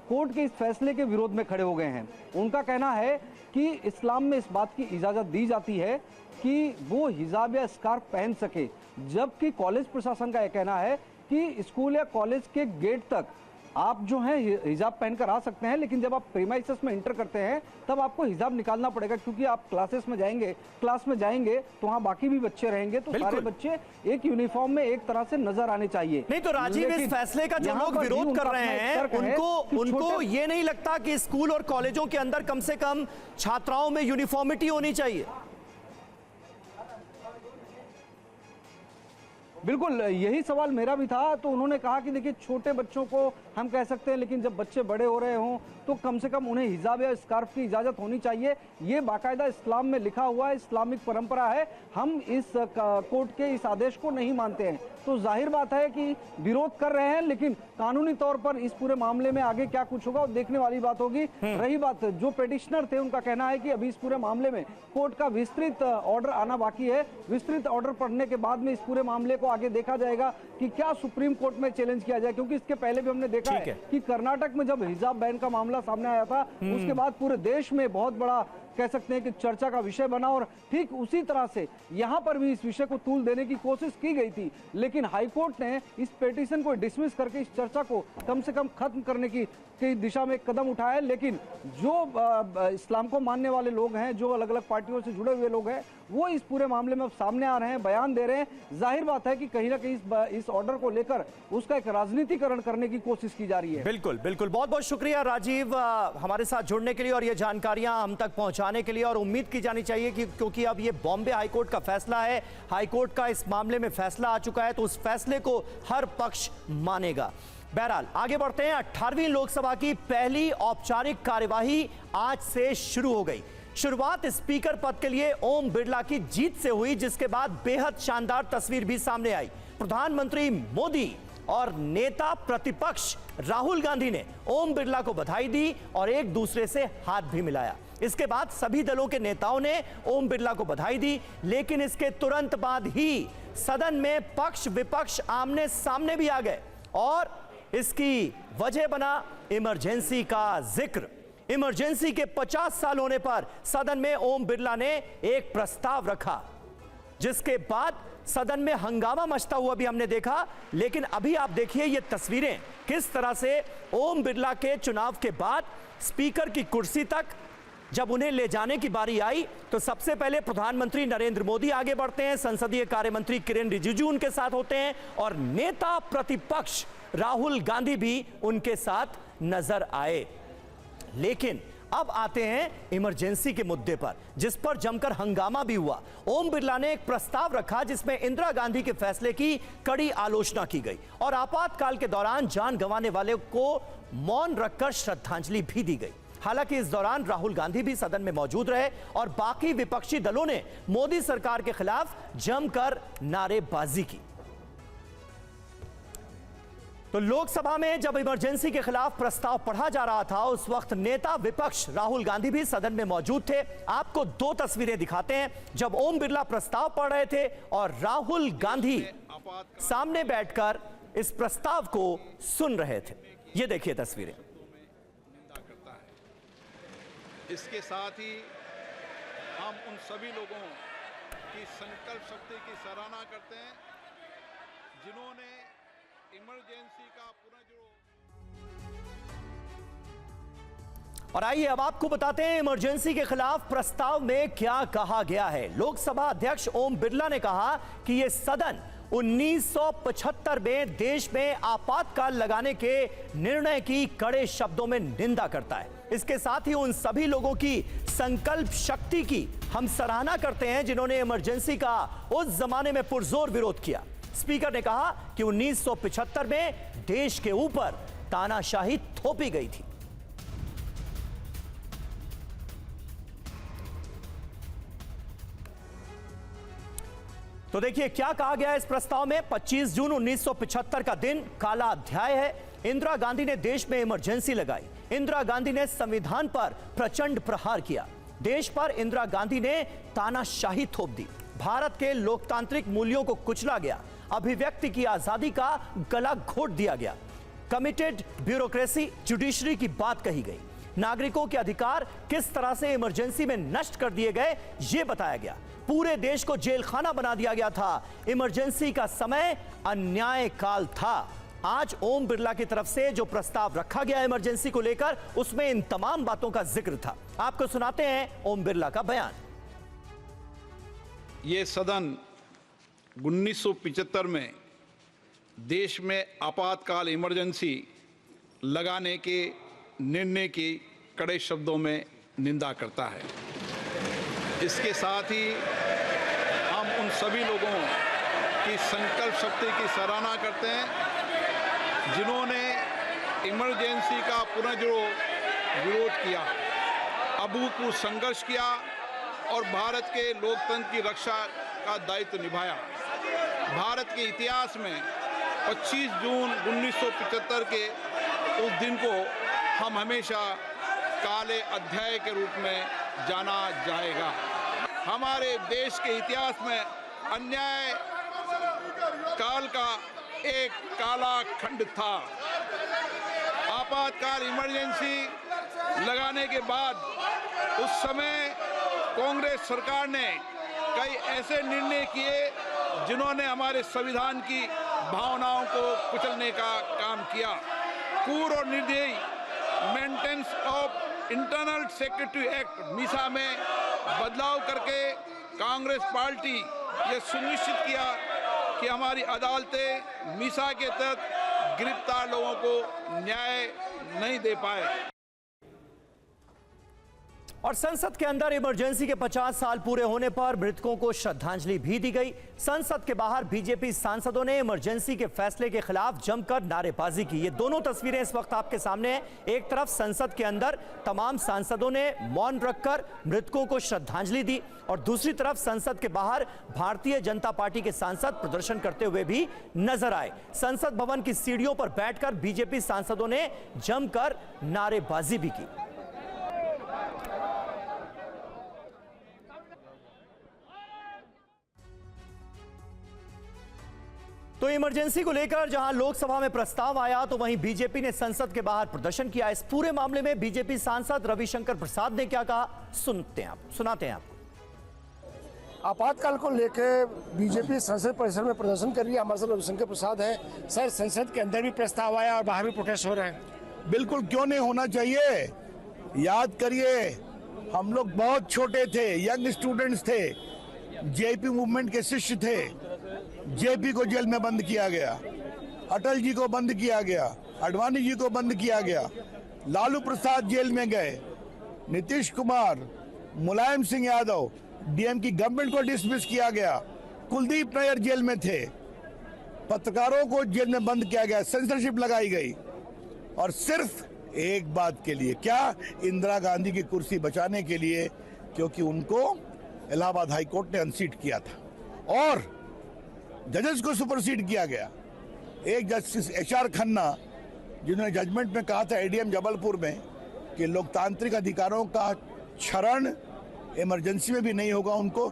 कोर्ट के इस फैसले के विरोध में खड़े हो गए हैं। उनका कहना है कि इस्लाम में इस बात की इजाजत दी जाती है कि वो हिजाब या स्कार्फ पहन सके, जबकि कॉलेज प्रशासन का यह कहना है कि स्कूल या कॉलेज के गेट तक आप जो है हिजाब पहनकर आ सकते हैं, लेकिन जब आप प्रीमाइसेस में इंटर करते हैं तब आपको हिजाब निकालना पड़ेगा, क्योंकि आप क्लास में जाएंगे तो वहाँ बाकी भी बच्चे रहेंगे, तो सारे बच्चे एक यूनिफॉर्म में एक तरह से नजर आने चाहिए। नहीं तो राजीव, इस फैसले का जो लोग विरोध कर रहे हैं उनको ये नहीं लगता कि स्कूल और कॉलेजों के अंदर कम से कम छात्राओं में यूनिफॉर्मिटी होनी चाहिए? बिल्कुल, यही सवाल मेरा भी था। तो उन्होंने कहा कि देखिए, छोटे बच्चों को हम कह सकते हैं, लेकिन जब बच्चे बड़े हो रहे हों तो कम से कम उन्हें हिजाब या स्कार्फ की इजाज़त होनी चाहिए। ये बाकायदा इस्लाम में लिखा हुआ है, इस्लामिक परंपरा है। हम इस कोर्ट के इस आदेश को नहीं मानते हैं, तो जाहिर बात है कि विरोध कर रहे हैं, लेकिन कानूनी तौर पर इस पूरे मामले में आगे क्या कुछ होगा वो देखने वाली बात होगी। रही बात, जो पिटिशनर थे उनका कहना है कि अभी इस पूरे मामले में कोर्ट का विस्तृत ऑर्डर आना बाकी है। विस्तृत ऑर्डर पढ़ने के बाद में इस पूरे मामले को आगे देखा जाएगा कि क्या सुप्रीम कोर्ट में चैलेंज किया जाए, क्योंकि इसके पहले भी हमने देखा है कि कर्नाटक में जब हिजाब बैन का मामला सामने आया था, उसके बाद पूरे देश में बहुत बड़ा कह सकते हैं कि चर्चा का विषय बना, और ठीक उसी तरह से यहां पर भी इस विषय को तूल देने की कोशिश की गई थी, लेकिन हाईकोर्ट ने इस पिटीशन को डिसमिस करके इस चर्चा को कम से कम खत्म करने की दिशा में एक कदम उठाया है। लेकिन जो इस्लाम को मानने वाले लोग हैं, जो अलग अलग पार्टियों से जुड़े हुए लोग हैं, वो इस पूरे मामले में अब सामने आ रहे हैं, बयान दे रहे हैं। जाहिर बात है कि कहीं ना कहीं इस ऑर्डर को लेकर उसका एक राजनीतिकरण करने की कोशिश की जा रही है। बिल्कुल बिल्कुल, बहुत बहुत शुक्रिया राजीव हमारे साथ जुड़ने के लिए और ये जानकारियां हम तक पहुंचाने करवाने के लिए, और उम्मीद की जानी चाहिए कि क्योंकि अब ये बॉम्बे हाईकोर्ट का फैसला है, हाईकोर्ट का इस मामले में फैसला आ चुका है, तो उस फैसले को हर पक्ष मानेगा। बहरहाल आगे बढ़ते हैं। 18वीं लोकसभा की पहली औपचारिक कार्यवाही आज से शुरू हो गई। शुरुआत स्पीकर पद के लिए ओम बिरला की जीत से हुई, जिसके बाद बेहद शानदार तस्वीर भी सामने आई। प्रधानमंत्री मोदी और नेता प्रतिपक्ष राहुल गांधी ने ओम बिरला को बधाई दी और एक दूसरे से हाथ भी मिलाया। इसके बाद सभी दलों के नेताओं ने ओम बिरला को बधाई दी, लेकिन इसके तुरंत बाद ही सदन में पक्ष विपक्ष आमने सामने भी आ गए और इसकी वजह बना इमरजेंसी का जिक्र। इमरजेंसी के 50 साल होने पर सदन में ओम बिरला ने एक प्रस्ताव रखा, जिसके बाद सदन में हंगामा मचता हुआ भी हमने देखा। लेकिन अभी आप देखिए ये तस्वीरें, किस तरह से ओम बिरला के चुनाव के बाद स्पीकर की कुर्सी तक जब उन्हें ले जाने की बारी आई तो सबसे पहले प्रधानमंत्री नरेंद्र मोदी आगे बढ़ते हैं, संसदीय कार्य मंत्री किरेन रिजिजू उनके साथ होते हैं और नेता प्रतिपक्ष राहुल गांधी भी उनके साथ नजर आए। लेकिन अब आते हैं इमरजेंसी के मुद्दे पर, जिस पर जमकर हंगामा भी हुआ। ओम बिरला ने एक प्रस्ताव रखा जिसमें इंदिरा गांधी के फैसले की कड़ी आलोचना की गई और आपातकाल के दौरान जान गंवाने वाले को मौन रखकर श्रद्धांजलि भी दी गई। हालांकि इस दौरान राहुल गांधी भी सदन में मौजूद रहे और बाकी विपक्षी दलों ने मोदी सरकार के खिलाफ जमकर नारेबाजी की। तो लोकसभा में जब इमरजेंसी के खिलाफ प्रस्ताव पढ़ा जा रहा था, उस वक्त नेता विपक्ष राहुल गांधी भी सदन में मौजूद थे। आपको दो तस्वीरें दिखाते हैं, जब ओम बिरला प्रस्ताव पढ़ रहे थे और राहुल गांधी सामने बैठकर इस प्रस्ताव को सुन रहे थे। ये देखिए तस्वीरें। इसके साथ ही हम उन सभी लोगों की संकल्प शक्ति की सराहना करते हैं जिन्होंने इमरजेंसी का पुनर्जुड़ो। और आइए अब आपको बताते हैं इमरजेंसी के खिलाफ प्रस्ताव में क्या कहा गया है। लोकसभा अध्यक्ष ओम बिरला ने कहा कि यह सदन 1975 में देश में आपातकाल लगाने के निर्णय की कड़े शब्दों में निंदा करता है। इसके साथ ही उन सभी लोगों की संकल्प शक्ति की हम सराहना करते हैं जिन्होंने इमरजेंसी का उस जमाने में पुरजोर विरोध किया। स्पीकर ने कहा कि 1975 में देश के ऊपर तानाशाही थोपी गई थी। तो देखिए क्या कहा गया इस प्रस्ताव में। 25 जून 1975 का दिन काला अध्याय है। इंदिरा गांधी ने देश में इमरजेंसी लगाई। इंदिरा गांधी ने संविधान पर प्रचंड प्रहार किया। देश पर इंदिरा गांधी ने तानाशाही थोप दी। भारत के लोकतांत्रिक मूल्यों को कुचला गया। अभिव्यक्ति की आजादी का गला घोट दिया गया। कमिटेड ब्यूरोक्रेसी, जुडिशरी की बात कही गई। नागरिकों के अधिकार किस तरह से इमरजेंसी में नष्ट कर दिए गए ये बताया गया। पूरे देश को जेल खाना बना दिया गया था। इमरजेंसी का समय अन्याय काल था। आज ओम बिरला की तरफ से जो प्रस्ताव रखा गया इमरजेंसी को लेकर, उसमें इन तमाम बातों का जिक्र था। आपको सुनाते हैं ओम बिरला का बयान। ये सदन 1975 में देश में आपातकाल इमरजेंसी लगाने के निर्णय की कड़े शब्दों में निंदा करता है। इसके साथ ही हम उन सभी लोगों की संकल्प शक्ति की सराहना करते हैं जिन्होंने इमरजेंसी का पुनर्जुड़ो विरोध किया, अभूतपूर्व संघर्ष किया और भारत के लोकतंत्र की रक्षा का दायित्व निभाया। भारत के इतिहास में 25 जून 1975 के उस दिन को हम हमेशा काले अध्याय के रूप में जाना जाएगा। हमारे देश के इतिहास में अन्याय काल का एक काला खंड था। आपातकाल इमरजेंसी लगाने के बाद उस समय कांग्रेस सरकार ने कई ऐसे निर्णय किए जिन्होंने हमारे संविधान की भावनाओं को कुचलने का काम किया। पूर्व और निर्दयी maintenance of internal security act Misa में बदलाव करके कांग्रेस पार्टी ये सुनिश्चित किया कि हमारी अदालतें मीसा के तहत गिरफ्तार लोगों को न्याय नहीं दे पाए। और संसद के अंदर इमरजेंसी के 50 साल पूरे होने पर मृतकों को श्रद्धांजलि भी दी गई। संसद के बाहर बीजेपी सांसदों ने इमरजेंसी के फैसले के खिलाफ जमकर नारेबाजी की। ये दोनों तस्वीरें इस वक्त आपके सामने हैं। एक तरफ संसद के अंदर तमाम सांसदों ने मौन रखकर मृतकों को श्रद्धांजलि दी और दूसरी तरफ संसद के बाहर भारतीय जनता पार्टी के सांसद प्रदर्शन करते हुए भी नजर आए। संसद भवन की सीढ़ियों पर बैठकर बीजेपी सांसदों ने जमकर नारेबाजी भी की। तो इमरजेंसी को लेकर जहां लोकसभा में प्रस्ताव आया तो वहीं बीजेपी ने संसद के बाहर प्रदर्शन किया। इस पूरे मामले में बीजेपी सांसद रविशंकर प्रसाद ने क्या कहा, सुनाते हैं आप। आपातकाल को लेकर बीजेपी संसद परिसर में प्रदर्शन कर रही है। हमारे साथ रविशंकर प्रसाद है। सर, संसद के अंदर भी प्रस्ताव आया और बाहर भी प्रोटेस्ट हो रहे हैं। बिल्कुल क्यों नहीं होना चाहिए। याद करिए, हम लोग बहुत छोटे थे, यंग स्टूडेंट्स थे, जेपी मूवमेंट के शिष्य थे। जेपी को जेल में बंद किया गया, अटल जी को बंद किया गया, आडवाणी जी को बंद किया गया, लालू प्रसाद जेल में गए, नीतीश कुमार, मुलायम सिंह यादव, डीएम की गवर्नमेंट को डिसमिस किया गया, कुलदीप नैयर जेल में थे, पत्रकारों को जेल में बंद किया गया, सेंसरशिप लगाई गई और सिर्फ एक बात के लिए, क्या, इंदिरा गांधी की कुर्सी बचाने के लिए, क्योंकि उनको इलाहाबाद हाई कोर्ट ने अनसीट किया था और जजेस को सुपरसीड किया गया। एक जस्टिस एचआर खन्ना, जिन्होंने जजमेंट में कहा था एडीएम जबलपुर में कि लोकतांत्रिक अधिकारों का क्षरण इमरजेंसी में भी नहीं होगा, उनको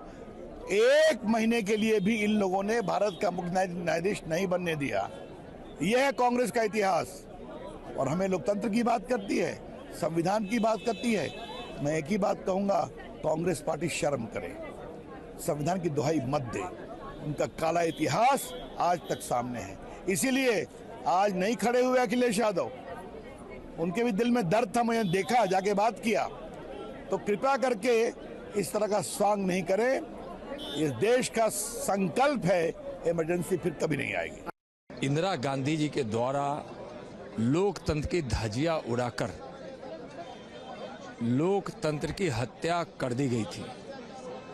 1 महीने के लिए भी इन लोगों ने भारत का मुख्य न्यायाधीश नहीं बनने दिया। यह है कांग्रेस का इतिहास और हमें लोकतंत्र की बात करती है, संविधान की बात करती है। मैं एक ही बात कहूंगा, कांग्रेस पार्टी शर्म करे, संविधान की दुहाई मत दे। उनका काला इतिहास आज तक सामने है। इसीलिए आज नहीं खड़े हुए अखिलेश यादव, उनके भी दिल में दर्द था, मैंने देखा, जाके बात किया। तो कृपया करके इस तरह का स्वांग नहीं करें। इस देश का संकल्प है, इमरजेंसी फिर कभी नहीं आएगी। इंदिरा गांधी जी के द्वारा लोकतंत्र की धज्जियां उड़ाकर लोकतंत्र की हत्या कर दी गई थी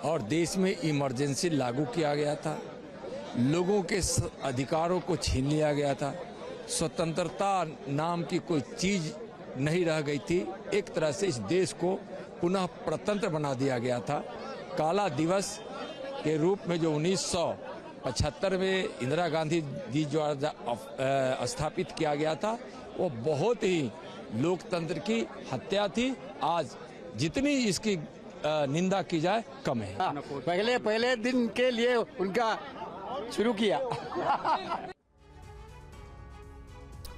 और देश में इमरजेंसी लागू किया गया था, लोगों के अधिकारों को छीन लिया गया था, स्वतंत्रता नाम की कोई चीज नहीं रह गई थी। एक तरह से इस देश को पुनः प्रतंत्र बना दिया गया था। काला दिवस के रूप में जो 1975 में इंदिरा गांधी जी द्वारा स्थापित किया गया था, वो बहुत ही लोकतंत्र की हत्या थी। आज जितनी इसकी निंदा की जाए कम है। पहले दिन के लिए उनका शुरू किया।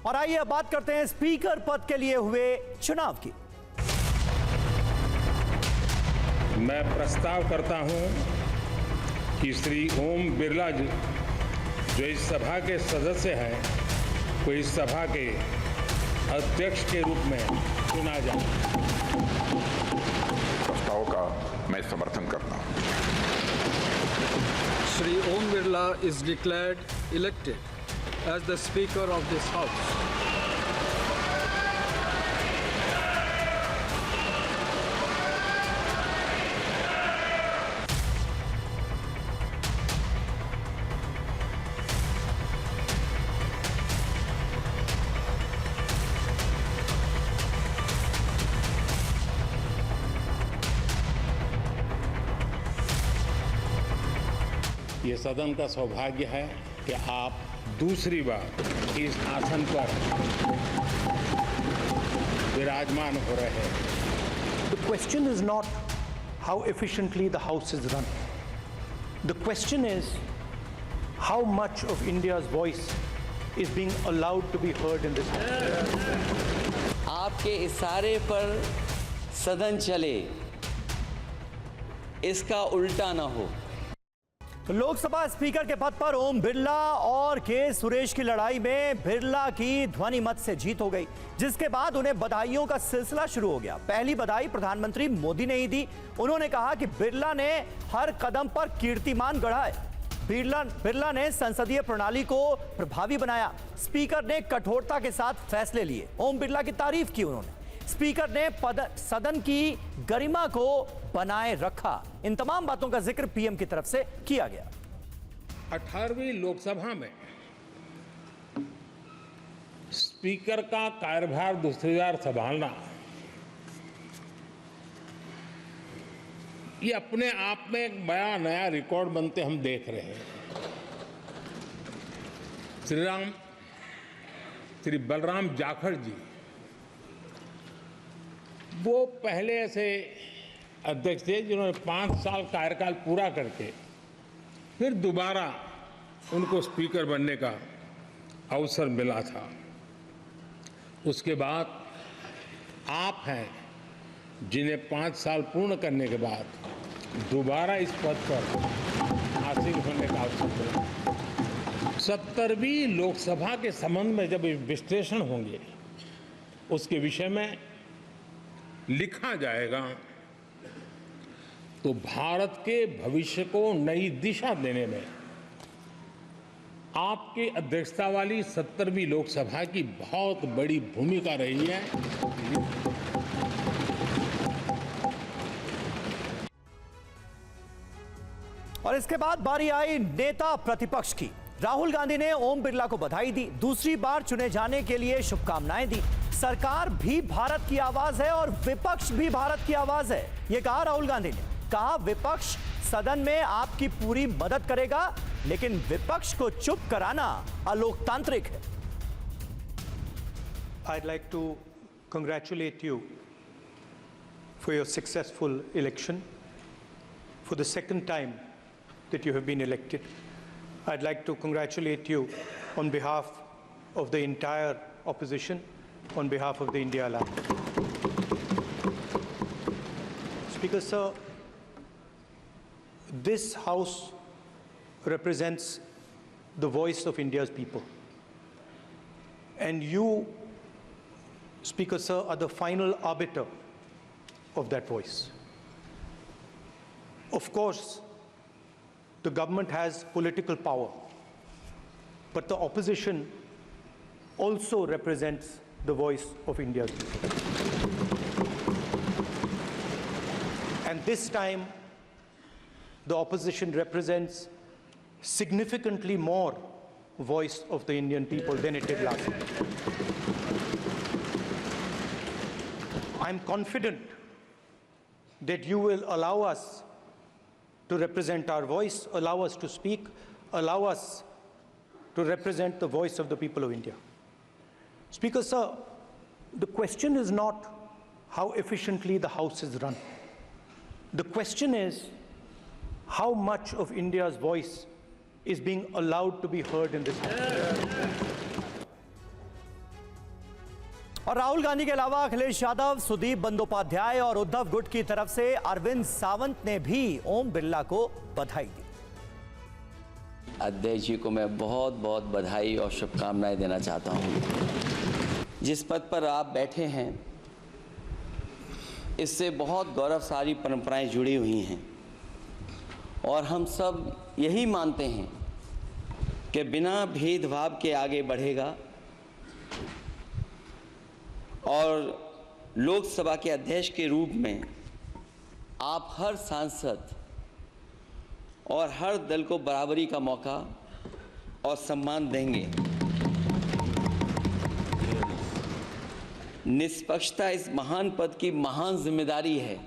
और आइए अब बात करते हैं स्पीकर पद के लिए हुए चुनाव की। मैं प्रस्ताव करता हूं कि श्री ओम बिरला जी, जो इस सभा के सदस्य हैं, को इस सभा के अध्यक्ष के रूप में चुना जाए। प्रस्ताव का मैं समर्थन करता हूं। Shri Om Birla is declared elected as the Speaker of this House. ये सदन का सौभाग्य है कि आप दूसरी बार इस आसन पर विराजमान हो रहे हैं। The question is not how efficiently the House is run. The question is how much of India's voice is being allowed to be heard in this House. आपके इशारे पर सदन चले, इसका उल्टा ना हो। लोकसभा स्पीकर के पद पर ओम बिरला और के सुरेश की लड़ाई में बिरला की ध्वनि मत से जीत हो गई, जिसके बाद उन्हें बधाइयों का सिलसिला शुरू हो गया। पहली बधाई प्रधानमंत्री मोदी ने ही दी। उन्होंने कहा कि बिरला ने हर कदम पर कीर्तिमान गढ़ा है। बिरला ने संसदीय प्रणाली को प्रभावी बनाया। स्पीकर ने कठोरता के साथ फैसले लिए। ओम बिरला की तारीफ की उन्होंने। स्पीकर ने सदन की गरिमा को बनाए रखा। इन तमाम बातों का जिक्र पीएम की तरफ से किया गया। 18वीं लोकसभा में स्पीकर का कार्यभार दूसरी बार संभालना ये अपने आप में एक बड़ा नया रिकॉर्ड बनते हम देख रहे हैं। श्री बलराम जाखड़ जी वो पहले ऐसे अध्यक्ष थे जिन्होंने 5 साल कार्यकाल पूरा करके फिर दोबारा उनको स्पीकर बनने का अवसर मिला था। उसके बाद आप हैं जिन्हें 5 साल पूर्ण करने के बाद दोबारा इस पद पर हासिल होने का अवसर मिला। 70वीं लोकसभा के संबंध में जब विश्लेषण होंगे उसके विषय में लिखा जाएगा तो भारत के भविष्य को नई दिशा देने में आपकी अध्यक्षता वाली 70वीं लोकसभा की बहुत बड़ी भूमिका रही है। और इसके बाद बारी आई नेता प्रतिपक्ष की। राहुल गांधी ने ओम बिरला को बधाई दी, दूसरी बार चुने जाने के लिए शुभकामनाएं दी। सरकार भी भारत की आवाज है और विपक्ष भी भारत की आवाज है, यह कहा राहुल गांधी ने। कहा विपक्ष सदन में आपकी पूरी मदद करेगा, लेकिन विपक्ष को चुप कराना अलोकतांत्रिक है। I'd like to congratulate you for your successful election. For the second time that you have been elected, I'd like to congratulate you on behalf of the entire opposition, on behalf of the India Alliance. Speaker Sir, this House represents the voice of India's people. And you, Speaker Sir, are the final arbiter of that voice. Of course, the government has political power, but the opposition also represents the voice of India's people. And this time, the opposition represents significantly more voice of the Indian people than it did last time. I'm confident that you will allow us to represent our voice, allow us to speak, allow us to represent the voice of the people of India. Speaker Sir, the question is not how efficiently the House is run. The question is how much of India's voice is being allowed to be heard in this House. और राहुल गांधी के अलावा अखिलेश यादव, सुदीप बंदोपाध्याय और उद्धव गुट की तरफ से अरविंद सावंत ने भी ओम बिरला को बधाई दी। अध्यक्ष जी को मैं बहुत बहुत बधाई और शुभकामनाएं देना चाहता हूं। जिस पद पर आप बैठे हैं इससे बहुत गौरवशाली परंपराएं जुड़ी हुई हैं और हम सब यही मानते हैं कि बिना भेदभाव के आगे बढ़ेगा और लोकसभा के अध्यक्ष के रूप में आप हर सांसद और हर दल को बराबरी का मौका और सम्मान देंगे। निष्पक्षता इस महान पद की महान जिम्मेदारी है।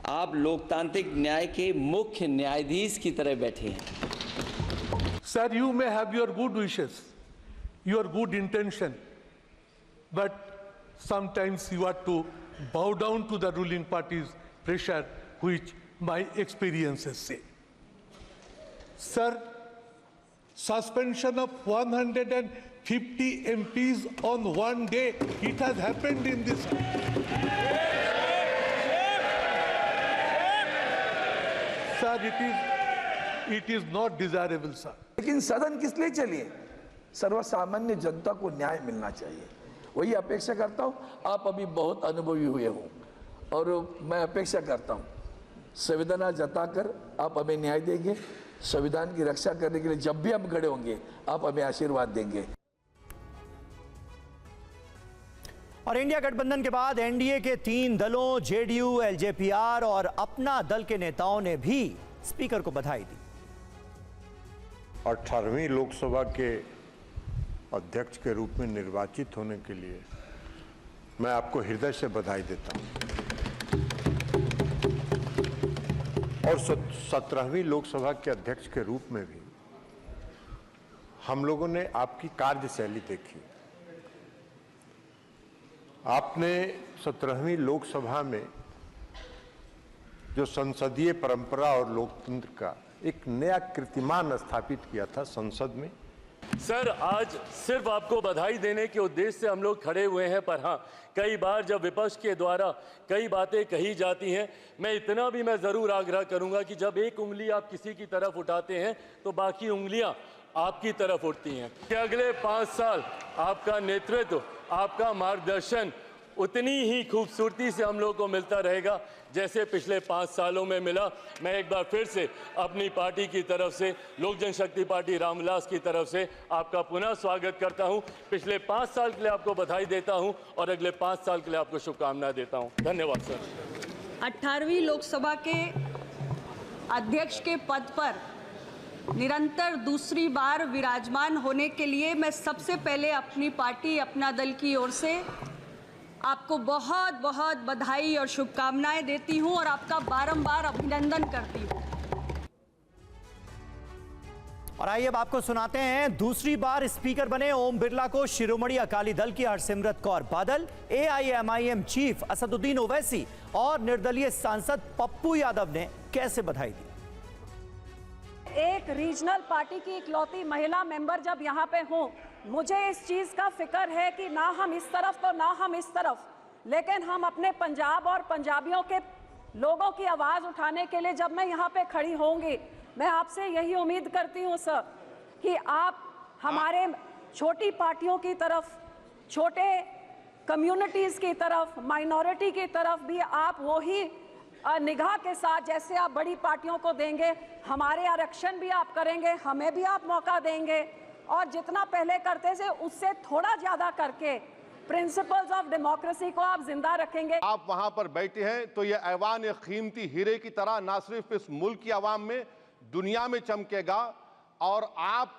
आप लोकतांत्रिक न्याय के मुख्य न्यायाधीश की तरह बैठे हैं। Sir, you may have your good wishes, your good intention, but sometimes you have to bow down to the ruling party's pressure, which my experiences say. Sir, suspension of 150 MPs on one day, it has happened in this. Sir, it is not desirable, sir. लेकिन सदन किस लिए चलिए? सर्वसामान्य जनता को न्याय मिलना चाहिए, वही अपेक्षा करता हूं। आप अभी बहुत अनुभवी हुए हो और मैं अपेक्षा करता हूं संवेदना जताकर आप हमें न्याय देंगे। संविधान की रक्षा करने के लिए जब भी हम खड़े होंगे आप हमें आशीर्वाद देंगे। और इंडिया गठबंधन के बाद एनडीए के 3 दलों जेडीयू, एलजेपीआर और अपना दल के नेताओं ने भी स्पीकर को बधाई दी। 18वीं लोकसभा के अध्यक्ष के रूप में निर्वाचित होने के लिए मैं आपको हृदय से बधाई देता हूं और 17वीं लोकसभा के अध्यक्ष के रूप में भी हम लोगों ने आपकी कार्यशैली देखी। आपने 17वीं लोकसभा में जो संसदीय परंपरा और लोकतंत्र का एक नया कीर्तिमान स्थापित किया था संसद में। सर, आज सिर्फ आपको बधाई देने के उद्देश्य से हम लोग खड़े हुए हैं, पर हाँ, कई बार जब विपक्ष के द्वारा कई बातें कही जाती हैं, मैं इतना भी मैं ज़रूर आग्रह करूंगा कि जब एक उंगली आप किसी की तरफ उठाते हैं तो बाकी उंगलियां आपकी तरफ उठती हैं। कि अगले 5 साल आपका नेतृत्व, आपका मार्गदर्शन उतनी ही खूबसूरती से हम लोगों को मिलता रहेगा जैसे पिछले 5 सालों में मिला। मैं एक बार फिर से अपनी पार्टी की तरफ से, लोक जनशक्ति पार्टी रामविलास की तरफ से आपका पुनः स्वागत करता हूं। पिछले 5 साल के लिए आपको बधाई देता हूं और अगले 5 साल के लिए आपको शुभकामनाएं देता हूं। धन्यवाद सर। 18वीं लोकसभा के अध्यक्ष के पद पर निरंतर दूसरी बार विराजमान होने के लिए मैं सबसे पहले अपनी पार्टी, अपना दल की ओर से आपको बहुत बहुत बधाई और शुभकामनाएं देती हूं और आपका बारंबार अभिनंदन करती हूं। और आइए अब आपको सुनाते हैं दूसरी बार स्पीकर बने ओम बिरला को शिरोमणि अकाली दल की हरसिमरत कौर बादल, एआईएमआईएम चीफ असदुद्दीन ओवैसी और निर्दलीय सांसद पप्पू यादव ने कैसे बधाई दी। एक रीजनल पार्टी की इकलौती महिला मेंबर जब यहाँ पे हूँ, मुझे इस चीज़ का फिक्र है कि ना हम इस तरफ तो ना हम इस तरफ, लेकिन हम अपने पंजाब और पंजाबियों के लोगों की आवाज़ उठाने के लिए जब मैं यहाँ पे खड़ी होंगी, मैं आपसे यही उम्मीद करती हूँ सर कि आप हमारे छोटी पार्टियों की तरफ, छोटे कम्युनिटीज़ की तरफ, माइनॉरिटी की तरफ भी आप वही निगाह के साथ जैसे आप बड़ी पार्टियों को देंगे, हमारे आरक्षण भी आप करेंगे, हमें भी आप मौका देंगे और जितना पहले करते थे उससे थोड़ा ज़्यादा करके प्रिंसिपल्स ऑफ डेमोक्रेसी को आप जिंदा रखेंगे। आप वहां पर बैठे हैं तो ये ऐवान एक कीमती हीरे की तरह ना सिर्फ इस मुल्क की आवाम में, दुनिया में चमकेगा और आप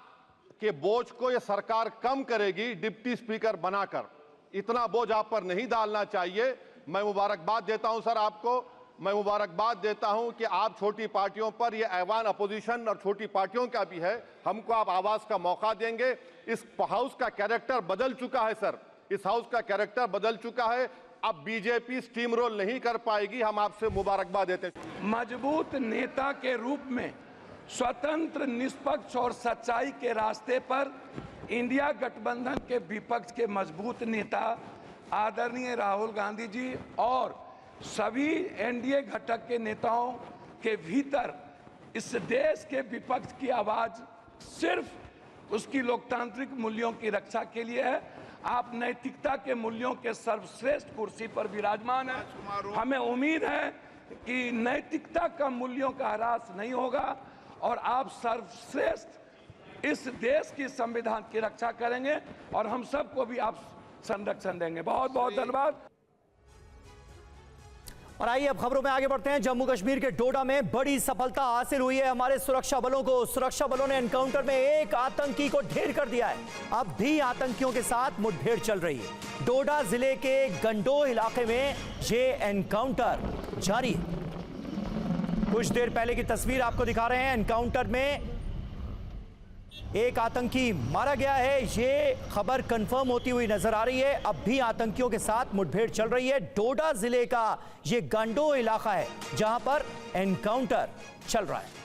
के बोझ को ये सरकार कम करेगी डिप्टी स्पीकर बनाकर। इतना बोझ आप पर नहीं डालना चाहिए। मैं मुबारकबाद देता हूं सर आपको, मैं मुबारकबाद देता हूं कि आप छोटी पार्टियों पर, ये ऐवान अपोजिशन और छोटी पार्टियों का भी है, हमको आप आवाज का मौका देंगे। इस हाउस का कैरेक्टर बदल चुका है सर, इस हाउस का कैरेक्टर बदल चुका है। अब बीजेपी स्टीम रोल नहीं कर पाएगी। हम आपसे मुबारकबाद देते हैं। मजबूत नेता के रूप में स्वतंत्र, निष्पक्ष और सच्चाई के रास्ते पर इंडिया गठबंधन के विपक्ष के मजबूत नेता आदरणीय राहुल गांधी जी और सभी एनडीए घटक के नेताओं के भीतर इस देश के विपक्ष की आवाज सिर्फ उसकी लोकतांत्रिक मूल्यों की रक्षा के लिए है। आप नैतिकता के मूल्यों के सर्वश्रेष्ठ कुर्सी पर विराजमान हैं। हमें उम्मीद है कि नैतिकता का मूल्यों का ह्रास नहीं होगा और आप सर्वश्रेष्ठ इस देश की संविधान की रक्षा करेंगे और हम सबको भी आप संरक्षण देंगे। बहुत बहुत धन्यवाद। और आइए अब खबरों में आगे बढ़ते हैं। जम्मू कश्मीर के डोडा में बड़ी सफलता हासिल हुई है हमारे सुरक्षा बलों को। सुरक्षा बलों ने एनकाउंटर में एक आतंकी को ढेर कर दिया है। अब भी आतंकियों के साथ मुठभेड़ चल रही है। डोडा जिले के गंडोह इलाके में ये एनकाउंटर जारी है। कुछ देर पहले की तस्वीर आपको दिखा रहे हैं। एनकाउंटर में एक आतंकी मारा गया है, ये खबर कंफर्म होती हुई नजर आ रही है। अब भी आतंकियों के साथ मुठभेड़ चल रही है। डोडा जिले का ये गंडोह इलाका है जहां पर एनकाउंटर चल रहा है।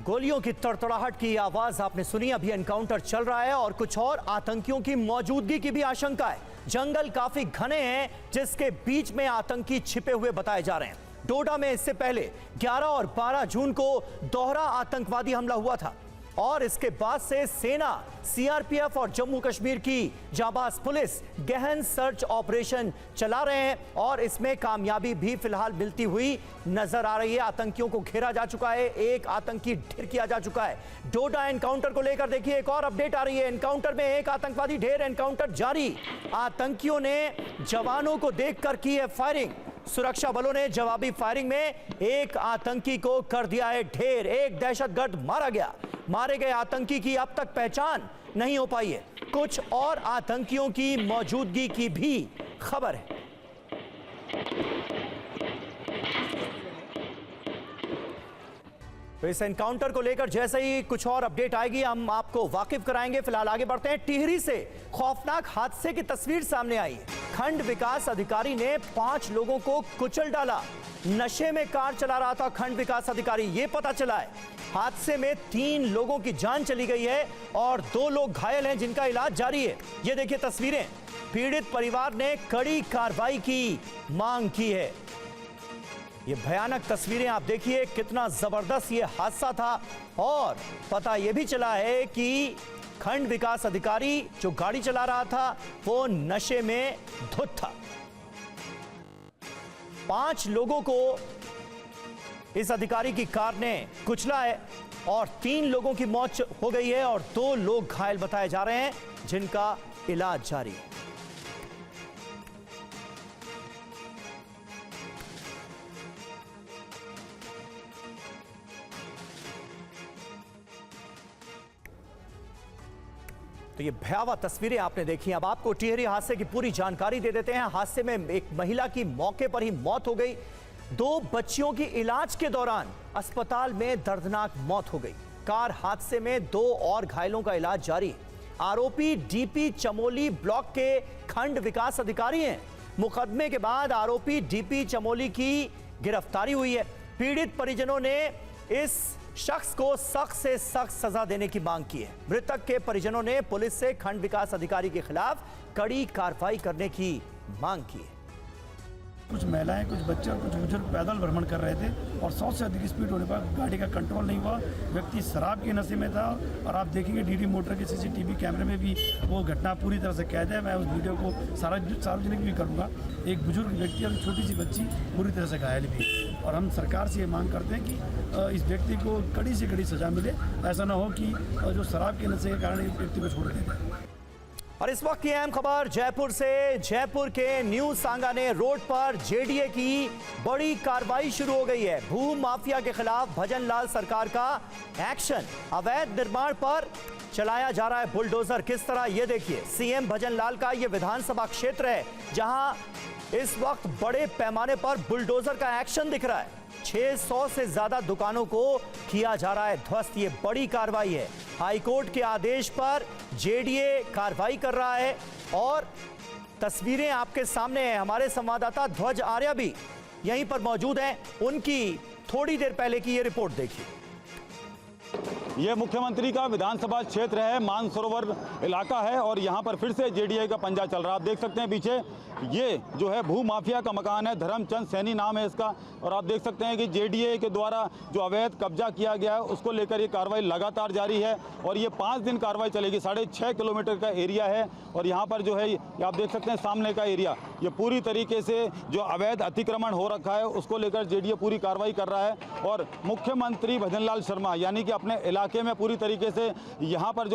गोलियों की तड़तड़ाहट की आवाज आपने सुनी। अभी एनकाउंटर चल रहा है और कुछ और आतंकियों की मौजूदगी की भी आशंका है। जंगल काफी घने हैं जिसके बीच में आतंकी छिपे हुए बताए जा रहे हैं। डोडा में इससे पहले 11 और 12 जून को दोहरा आतंकवादी हमला हुआ था और इसके बाद से सेना, सीआरपीएफ और जम्मू कश्मीर की जाबाज पुलिस गहन सर्च ऑपरेशन चला रहे हैं और इसमें कामयाबी भी फिलहाल मिलती हुई नजर आ रही है। आतंकियों को घेरा जा चुका है, एक आतंकी ढेर किया जा चुका है। डोडा एनकाउंटर को लेकर देखिए एक और अपडेट आ रही है। एनकाउंटर में एक आतंकवादी ढेर, एनकाउंटर जारी। आतंकियों ने जवानों को देखकर की है फायरिंग। सुरक्षा बलों ने जवाबी फायरिंग में एक आतंकी को कर दिया है ढेर। एक दहशतगर्द मारा गया। मारे गए आतंकी की अब तक पहचान नहीं हो पाई है। कुछ और आतंकियों की मौजूदगी की भी खबर है। तो इस एनकाउंटर को लेकर जैसे ही कुछ और अपडेट आएगी हम आपको वाकिफ कराएंगे। फिलहाल आगे बढ़ते हैं। टिहरी से खौफनाक हादसे की तस्वीर सामने आई है। खंड विकास अधिकारी ने 5 लोगों को कुचल डाला। नशे में कार चला रहा था खंड विकास अधिकारी, ये पता चला है। हादसे में 3 लोगों की जान चली गई है और 2 लोग घायल हैं जिनका इलाज जारी है। ये देखिए तस्वीरें। पीड़ित परिवार ने कड़ी कार्रवाई की मांग की है। ये भयानक तस्वीरें आप देखिए, कितना जबरदस्त ये हादसा था और पता ये भी चला है कि खंड विकास अधिकारी जो गाड़ी चला रहा था वो नशे में धुत था। 5 लोगों को इस अधिकारी की कार ने कुचला है और 3 लोगों की मौत हो गई है और 2 लोग घायल बताए जा रहे हैं जिनका इलाज जारी है। तो ये भयावह तस्वीरें आपने देखी। अब आपको टिहरी हादसे की पूरी जानकारी दे देते हैं। हादसे में एक महिला की मौके पर ही मौत हो गई। 2 बच्चियों की इलाज के दौरान अस्पताल में दर्दनाक मौत हो गई। कार हादसे में 2 और घायलों का इलाज जारी है। आरोपी डीपी चमोली ब्लॉक के खंड विकास अधिकारी हैं। मुकदमे के बाद आरोपी डीपी चमोली की गिरफ्तारी हुई है। पीड़ित परिजनों ने इस शख्स को सख्त से सख्त सजा देने की मांग की है। मृतक के परिजनों ने पुलिस से खंड विकास अधिकारी के खिलाफ कड़ी कार्रवाई करने की मांग की है। कुछ महिलाएं, कुछ बच्चे और कुछ बुजुर्ग पैदल भ्रमण कर रहे थे और 100 से अधिक स्पीड होने पर गाड़ी का कंट्रोल नहीं हुआ। व्यक्ति शराब के नशे में था और आप देखेंगे डीडी मोटर के सीसीटीवी कैमरे में भी वो घटना पूरी तरह से कैद है। मैं उस वीडियो को सार्वजनिक भी करूँगा। एक बुजुर्ग व्यक्ति और छोटी सी बच्ची पूरी तरह से घायल भी और हम सरकार से ये मांग करते हैं कि इस व्यक्ति को कड़ी से कड़ी सजा मिले। ऐसा ना हो कि जो शराब के नशे के कारण इस व्यक्ति को छोड़ दें। और इस वक्त की अहम खबर जयपुर से। जयपुर के न्यू सांगाने रोड पर जेडीए की बड़ी कार्रवाई शुरू हो गई है। भू माफिया के खिलाफ भजन लाल सरकार का एक्शन। अवैध निर्माण पर चलाया जा रहा है बुलडोजर। किस तरह, ये देखिए। सीएम भजन लाल का ये विधानसभा क्षेत्र है जहां इस वक्त बड़े पैमाने पर बुलडोजर का एक्शन दिख रहा है। 600 से ज्यादा दुकानों को किया जा रहा है ध्वस्त। ये बड़ी कार्रवाई है। हाईकोर्ट के आदेश पर जेडीए कार्रवाई कर रहा है और तस्वीरें आपके सामने हैं। हमारे संवाददाता ध्वज आर्या भी यहीं पर मौजूद हैं। उनकी थोड़ी देर पहले की ये रिपोर्ट देखिए। ये मुख्यमंत्री का विधानसभा क्षेत्र है, मानसरोवर इलाका है और यहाँ पर फिर से जेडीए का पंजा चल रहा है। आप देख सकते हैं पीछे ये जो है भू माफिया का मकान है, धर्मचंद सैनी नाम है इसका। और आप देख सकते हैं कि जेडीए के द्वारा जो अवैध कब्जा किया गया है उसको लेकर ये कार्रवाई लगातार जारी है और ये 5 दिन कार्रवाई चलेगी। 6.5 किलोमीटर का एरिया है और यहाँ पर जो है आप देख सकते हैं सामने का एरिया, ये पूरी तरीके से जो अवैध अतिक्रमण हो रखा है उसको लेकर जेडीए पूरी कार्रवाई कर रहा है। और मुख्यमंत्री भजन लाल शर्मा यानी कि अपने इलाके में पूरी तरीके से यहाँ पर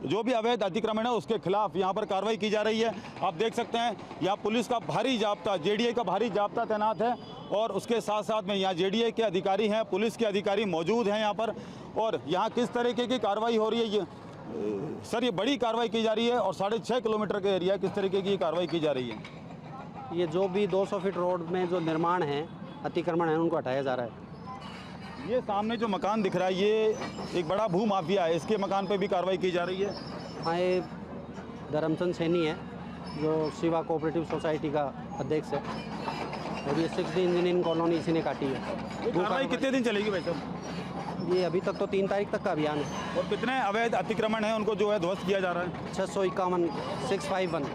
जो भी अवैध अतिक्रमण है उसके खिलाफ यहाँ पर कार्रवाई की जा रही है। आप देख सकते हैं यहाँ पुलिस का भारी जाब्ता, जेडीए का भारी जाब्ता तैनात है और उसके साथ साथ में यहाँ जेडीए के अधिकारी हैं, पुलिस के अधिकारी मौजूद हैं यहाँ पर। और यहाँ किस तरीके की कार्रवाई हो रही है, ये सर ये बड़ी कार्रवाई की जा रही है और 6.5 किलोमीटर का एरिया, किस तरीके की कार्रवाई की जा रही है? ये जो भी 200 फीट रोड में जो निर्माण है, अतिक्रमण है, उनको हटाया जा रहा है। ये सामने जो मकान दिख रहा है ये एक बड़ा भू माफिया है, इसके मकान पे भी कार्रवाई की जा रही है। हाँ, ये धर्मचंद सैनी है जो शिवा कोऑपरेटिव सोसाइटी का अध्यक्ष है और ये 6D इंजीनियरिंग कॉलोनी इसी ने काटी है। कार्रवाई कितने दिन चलेगी भाई साहब? ये अभी तक तो 3 तारीख तक का अभियान है। और कितने अवैध अतिक्रमण हैं उनको जो है ध्वस्त किया जा रहा है? 651 651।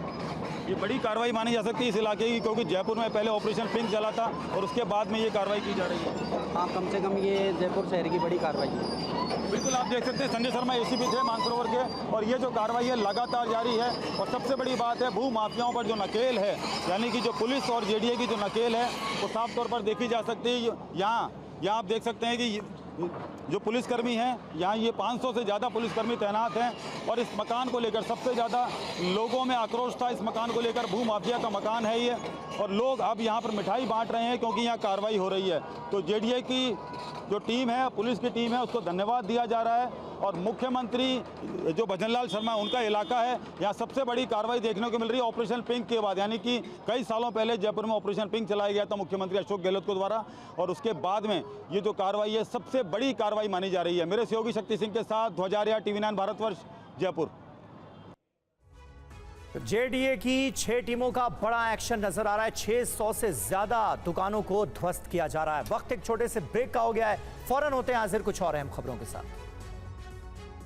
ये बड़ी कार्रवाई मानी जा सकती है इस इलाके की, क्योंकि जयपुर में पहले ऑपरेशन पिंक चला था और उसके बाद में ये कार्रवाई की जा रही है। हाँ, कम से कम ये जयपुर शहर की बड़ी कार्रवाई है। बिल्कुल, आप देख सकते हैं संजय शर्मा एसीपी थे मानसरोवर के, और ये जो कार्रवाई है लगातार जारी है। और सबसे बड़ी बात है, भू माफियाओं पर जो नकेल है, यानी कि जो पुलिस और जेडीए की जो नकेल है वो साफ तौर पर देखी जा सकती है। यहाँ आप देख सकते हैं कि जो पुलिसकर्मी हैं, यहाँ ये 500 से ज़्यादा पुलिसकर्मी तैनात हैं। और इस मकान को लेकर सबसे ज़्यादा लोगों में आक्रोश था। इस मकान को लेकर, भू माफिया का मकान है ये, और लोग अब यहाँ पर मिठाई बांट रहे हैं क्योंकि यहाँ कार्रवाई हो रही है। तो जेडीए की जो टीम है, पुलिस की टीम है, उसको धन्यवाद दिया जा रहा है। और मुख्यमंत्री जो भजनलाल शर्मा, उनका इलाका है, यहाँ सबसे बड़ी कार्रवाई देखने को मिल रही है ऑपरेशन पिंक के बाद। यानी कि कई सालों पहले जयपुर में ऑपरेशन पिंक चलाया गया था मुख्यमंत्री अशोक गहलोत के द्वारा, और उसके बाद में ये जो कार्रवाई है सबसे बड़ी कार्रवाई मानी जा रही है। मेरे सहयोगी शक्ति सिंह के साथ ध्वजारिया, TV9 भारतवर्ष, जयपुर। जेडीए की 6 टीमों का बड़ा एक्शन नजर आ रहा है। 600 से ज्यादा दुकानों को ध्वस्त किया जा रहा है। वक्त एक छोटे से ब्रेक का हो गया है, फौरन होते हैं हाजिर कुछ और अहम खबरों के साथ।